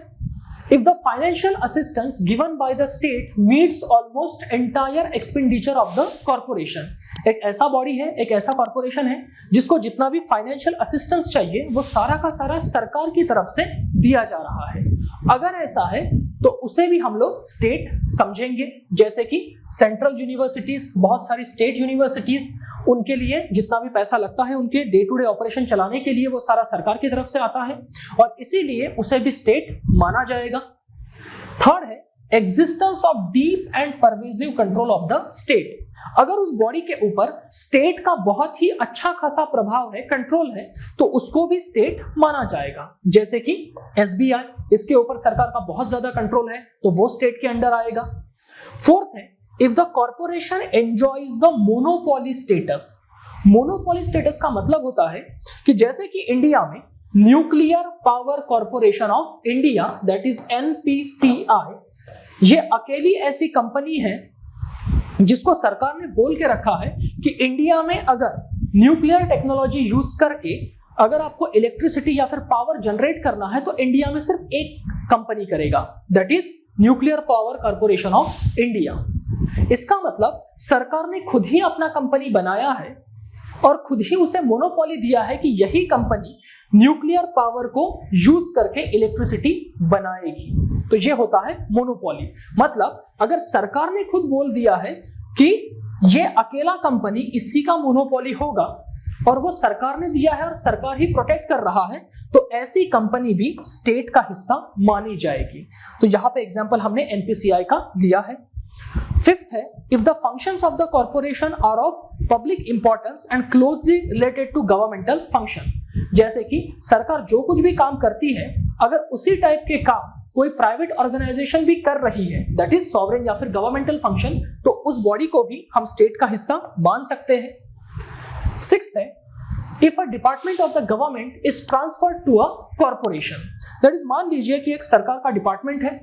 if the financial assistance given by the state meets almost entire expenditure of the corporation। एक ऐसा बॉडी है, एक ऐसा कॉर्पोरेशन है जिसको जितना भी फाइनेंशियल असिस्टेंस चाहिए वो सारा का सारा सरकार की तरफ से दिया जा रहा है। अगर ऐसा है तो उसे भी हम लोग स्टेट समझेंगे। जैसे कि सेंट्रल यूनिवर्सिटीज, बहुत सारी स्टेट यूनिवर्सिटीज, उनके लिए जितना भी पैसा लगता है उनके डे टू डे ऑपरेशन चलाने के लिए वो सारा सरकार की तरफ से आता है और इसीलिए उसे भी स्टेट माना जाएगा। थर्ड है existence of deep and pervasive control of the state. अगर उस बॉडी के ऊपर स्टेट का बहुत ही अच्छा खासा प्रभाव है, कंट्रोल है, तो उसको भी स्टेट माना जाएगा। जैसे कि SBI, इसके ऊपर सरकार का बहुत ज्यादा कंट्रोल है तो वो स्टेट के अंडर आएगा। फोर्थ है if the corporation enjoys the monopoly status. Monopoly status का मतलब होता है कि जैसे कि इंडिया में nuclear power corporation of India, that is NPCI, ये अकेली ऐसी कंपनी है जिसको सरकार ने बोल के रखा है कि इंडिया में अगर न्यूक्लियर टेक्नोलॉजी यूज करके अगर आपको इलेक्ट्रिसिटी या फिर पावर जनरेट करना है तो इंडिया में सिर्फ एक कंपनी करेगा, that is nuclear power corporation of India. इसका मतलब सरकार ने खुद ही अपना कंपनी बनाया है और खुद ही उसे मोनोपोली दिया है कि यही कंपनी न्यूक्लियर पावर को यूज करके इलेक्ट्रिसिटी बनाएगी। तो ये होता है मोनोपोली। मतलब अगर सरकार ने खुद बोल दिया है कि ये अकेला कंपनी इसी का मोनोपोली होगा और वो सरकार ने दिया है और सरकार ही प्रोटेक्ट कर रहा है, तो ऐसी कंपनी भी स्टेट का हिस्सा मानी जाएगी। तो यहाँ पे एग्जांपल हमने एनपीसीआई का लिया है। फिफ्थ है, if the functions of the corporation are of public importance and closely related to governmental function, जैसे कि सरकार जो कुछ भी काम करती है, अगर उसी टाइप के काम कोई प्राइवेट ऑर्गेनाइजेशन भी कर रही है, दैट इज सॉवरेन या फिर गवर्नमेंटल फंक्शन, तो उस बॉडी को भी हम स्टेट का हिस्सा मान सकते हैं। सिक्स्थ है, if a department of the government is transferred to a corporation, that is मान लीजिए कि एक सरकार का डिपार्टमेंट है,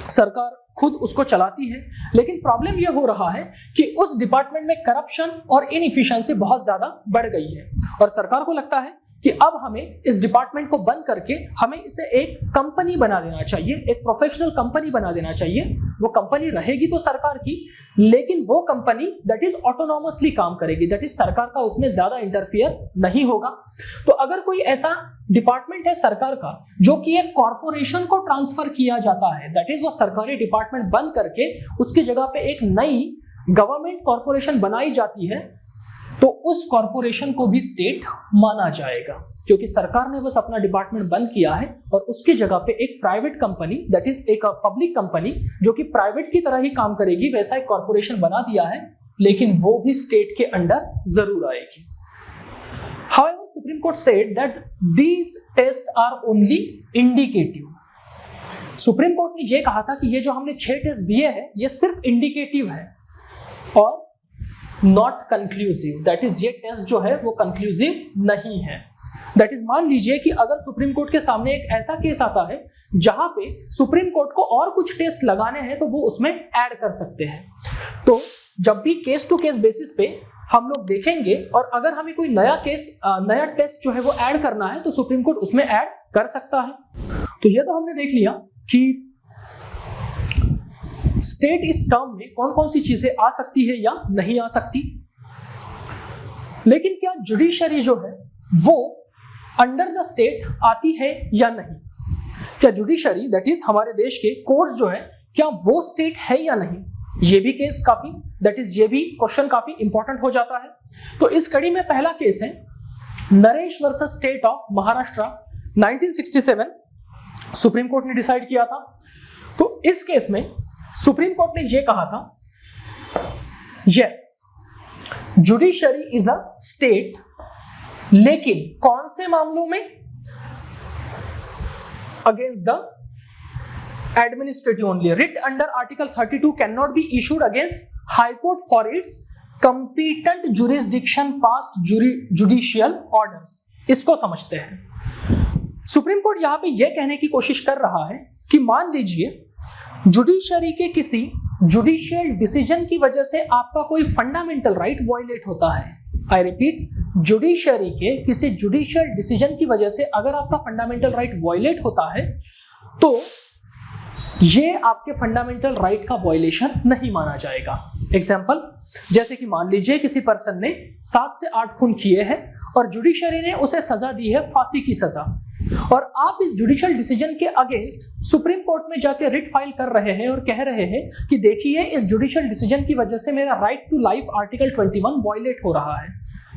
सरकार खुद उसको चलाती है, लेकिन प्रॉब्लम यह हो रहा है कि उस डिपार्टमेंट में करप्शन और इनएफिशिएंसी बहुत ज्यादा बढ़ गई है और सरकार को लगता है कि अब हमें इस डिपार्टमेंट को बंद करके हमें इसे एक कंपनी बना देना चाहिए, एक प्रोफेशनल कंपनी बना देना चाहिए। वो कंपनी रहेगी तो सरकार की, लेकिन वो कंपनी दैट इज ऑटोनॉमसली काम करेगी, दैट इज सरकार का उसमें ज्यादा इंटरफियर नहीं होगा। तो अगर कोई ऐसा डिपार्टमेंट है सरकार का जो कि एक कॉर्पोरेशन को ट्रांसफर किया जाता है, दैट इज वो सरकारी डिपार्टमेंट बंद करके उसकी जगह पे एक नई गवर्नमेंट कॉर्पोरेशन बनाई जाती है, तो उस कॉर्पोरेशन को भी स्टेट माना जाएगा, क्योंकि सरकार ने बस अपना डिपार्टमेंट बंद किया है और उसकी जगह पे एक प्राइवेट कंपनी, दैट इज एक पब्लिक कंपनी जो कि प्राइवेट की तरह ही काम करेगी, वैसा एक कॉर्पोरेशन बना दिया है, लेकिन वो भी स्टेट के अंडर जरूर आएगी। However, Supreme Court said that these tests are only indicative. Supreme court ने यह कहा था कि ये जो हमने 6 टेस्ट दिए हैं ये सिर्फ इंडिकेटिव है और नॉट कंक्लूसिव, दैट इज ये टेस्ट जो है वो कंक्लूसिव नहीं है। दैट इज मान लीजिए कि अगर सुप्रीम कोर्ट के सामने एक ऐसा केस आता है जहां पे सुप्रीम कोर्ट को और कुछ टेस्ट लगाने हैं तो वो उसमें ऐड कर सकते हैं। तो जब भी केस टू केस बेसिस पे हम लोग देखेंगे और अगर हमें कोई नया टेस्ट जो है वो ऐड करना है तो सुप्रीम कोर्ट उसमें ऐड कर सकता है। तो ये तो हमने देख लिया कि स्टेट इस टर्म में कौन कौन सी चीजें आ सकती है या नहीं आ सकती, लेकिन क्या जुडिशरी जो है वो अंडर द स्टेट आती है या नहीं? क्या जुडिशरी दैट इज हमारे देश के कोर्ट्स जो है क्या वो स्टेट है या नहीं? ये भी केस काफी ये भी क्वेश्चन काफी इंपॉर्टेंट हो जाता है। तो इस कड़ी में पहला केस है Naresh versus state of Maharashtra 1967, supreme court ने डिसाइड किया था। तो इस केस में सुप्रीम कोर्ट ने यह कहा था yes judiciary is a state, लेकिन कौन से मामलों में? Against the administrative only. Writ under Article 32 cannot be issued against High Court for its competent jurisdiction past judicial orders. इसको समझते हैं। सुप्रीम कोर्ट यहां पे यह कहने की कोशिश कर रहा है कि मान लीजिए जुडिशरी के किसी जुडिशियल डिसीजन की वजह से आपका कोई फंडामेंटल राइट वायलेट होता है। आई रिपीट, जुडिशरी के किसी जुडिशियल डिसीजन की वजह से अगर आपका फंडामेंटल राइट वायलेट होता है तो ये आपके फंडामेंटल राइट का वायलेशन नहीं माना जाएगा। एग्जाम्पल, जैसे कि मान लीजिए किसी पर्सन ने 7 से 8 खून किए हैं और जुडिशरी ने उसे सजा दी है फांसी की सजा, और आप इस जुडिशियल डिसीजन के अगेंस्ट सुप्रीम कोर्ट में जाके रिट फाइल कर रहे हैं और कह रहे हैं कि देखिए इस जुडिशियल डिसीजन की वजह से मेरा right to life article 21 violate हो रहा है,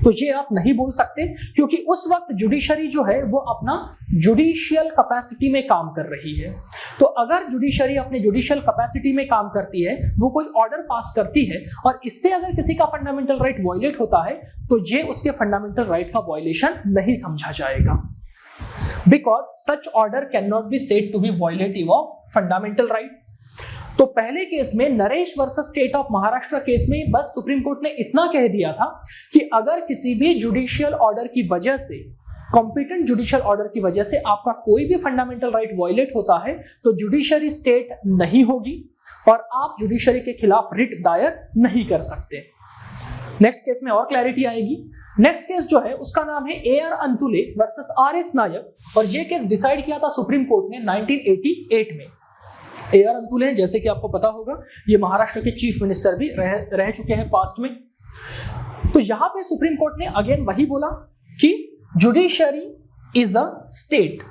तो ये आप नहीं बोल सकते, क्योंकि उस वक्त जुडिशरी जो है वो अपना जुडिशियल कैपेसिटी में काम कर रही है। तो अगर जुडिशरी अपने जुडिशियल कैपेसिटी में काम करती है, वो कोई ऑर्डर पास करती है और इससे अगर किसी का फंडामेंटल राइट वायलेट होता है तो ये उसके फंडामेंटल राइट का वायलेशन नहीं समझा जाएगा, because such order can not be said to be violative of fundamental right. तो पहले केस में Naresh versus state of Maharashtra case में बस सुप्रीम कोर्ट ने इतना कह दिया था कि अगर किसी भी जुडिशियल ऑर्डर की वजह से, कॉम्पिटेंट जुडिशियल ऑर्डर की वजह से आपका कोई भी फंडामेंटल राइट वायलेट होता है तो जुडिशरी स्टेट नहीं होगी और आप जुडिशरी के खिलाफ रिट दायर नहीं कर सकते। नेक्स्ट केस में और क्लैरिटी आएगी। नेक्स्ट केस जो है उसका नाम है AR अंतुले वर्सेस RS नायक, और यह केस डिसाइड किया था सुप्रीम कोर्ट ने 1988 में। AR अंतुले, जैसे कि आपको पता होगा, ये महाराष्ट्र के चीफ मिनिस्टर भी रह चुके हैं पास्ट में। तो यहां पे सुप्रीम कोर्ट ने अगेन वही बोला कि जुडिशरी इज अ स्टेट,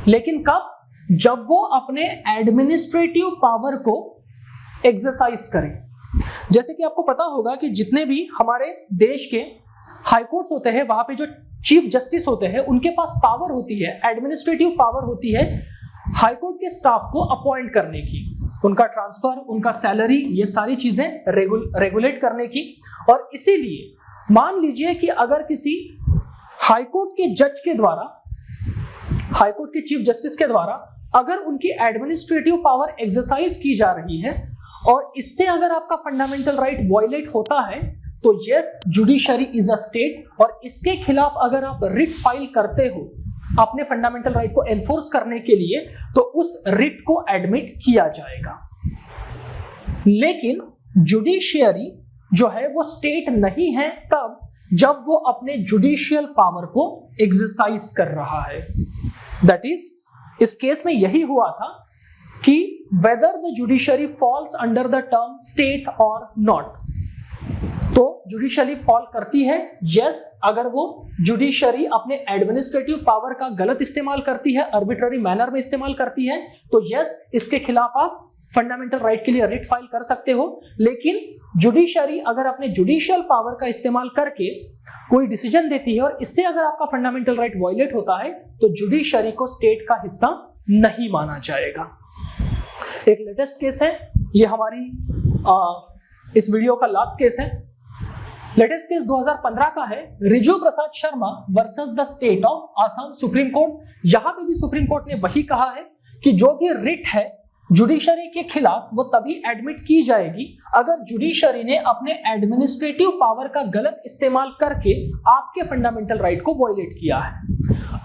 लेकिन कब? जब वो अपने एडमिनिस्ट्रेटिव पावर को एक्सरसाइज करे। जैसे कि आपको पता होगा कि जितने भी हमारे देश के हाई कोर्ट्स होते हैं वहां पे जो चीफ जस्टिस होते हैं उनके पास पावर होती है, एडमिनिस्ट्रेटिव पावर होती है हाई कोर्ट के स्टाफ को अपॉइंट करने की, उनका ट्रांसफर, उनका सैलरी, ये सारी चीजें रेगुलेट करने की। और इसीलिए मान लीजिए कि अगर किसी हाई कोर्ट के जज के द्वारा, हाई कोर्ट के चीफ जस्टिस के द्वारा अगर उनकी एडमिनिस्ट्रेटिव पावर एक्सरसाइज की जा रही है और इससे अगर आपका फंडामेंटल राइट वायलेट होता है तो yes, judiciary is a state और इसके खिलाफ अगर आप रिट फाइल करते हो अपने फंडामेंटल राइट को एनफोर्स करने के लिए तो उस रिट को एडमिट किया जाएगा। लेकिन जुडिशियरी जो है वो स्टेट नहीं है तब जब वो अपने जुडिशियल पावर को एक्सरसाइज कर रहा है। दैट इज, इस केस में यही हुआ था कि whether the judiciary falls under the term state और नॉट, तो जुडिशरी फॉल करती है यस अगर वो जुडिशरी अपने एडमिनिस्ट्रेटिव पावर का गलत इस्तेमाल करती है, आर्बिट्ररी मैनर में इस्तेमाल करती है, तो यस इसके खिलाफ आप फंडामेंटल राइट के लिए रिट फाइल कर सकते हो। लेकिन जुडिशरी अगर अपने जुडिशियल पावर का इस्तेमाल करके कोई डिसीजन देती है और इससे अगर आपका फंडामेंटल राइट वायलेट होता है तो जुडिशरी को स्टेट का हिस्सा नहीं माना जाएगा। एक लेटेस्ट केस है, ये हमारी इस वीडियो का लास्ट केस है। लेटेस्ट केस 2015 का है, Riju Prasad Sharma versus the state of Assam, supreme court. यहां पे भी सुप्रीम कोर्ट ने वही कहा है कि जो भी रिट है जुडिशरी के खिलाफ वो तभी एडमिट की जाएगी अगर जुडिशरी ने अपने एडमिनिस्ट्रेटिव पावर का गलत इस्तेमाल करके आपके फंडामेंटल राइट को वायलेट किया है।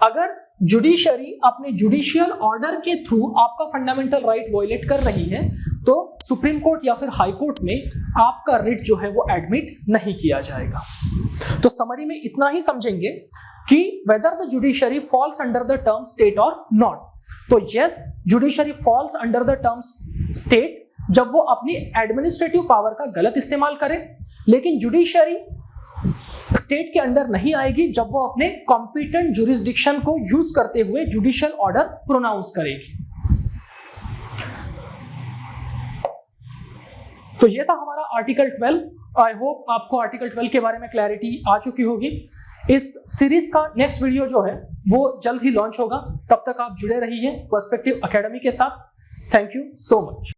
अगर जुडिशरी अपने जुडिशियल ऑर्डर के थ्रू आपका फंडामेंटल राइट वायलेट कर रही है तो सुप्रीम कोर्ट या फिर हाई कोर्ट में आपका रिट जो है वो एडमिट नहीं किया जाएगा। तो समरी में इतना ही समझेंगे कि whether the judiciary falls under the term state और नॉट, तो yes judiciary falls under the term state जब वो अपनी एडमिनिस्ट्रेटिव पावर का गलत इस्तेमाल करे, लेकिन जुडिशरी स्टेट के अंडर नहीं आएगी जब वो अपने कॉम्पिटेंट जुरिस्डिक्शन को यूज करते हुए जुडिशियल ऑर्डर प्रोनाउंस करेगी। तो ये था हमारा आर्टिकल 12। आई होप आपको आर्टिकल 12 के बारे में क्लैरिटी आ चुकी होगी। इस सीरीज का नेक्स्ट वीडियो जो है वो जल्द ही लॉन्च होगा, तब तक आप जुड़े रहिए पर्सपेक्टिव एकेडमी के साथ। Thank you so much.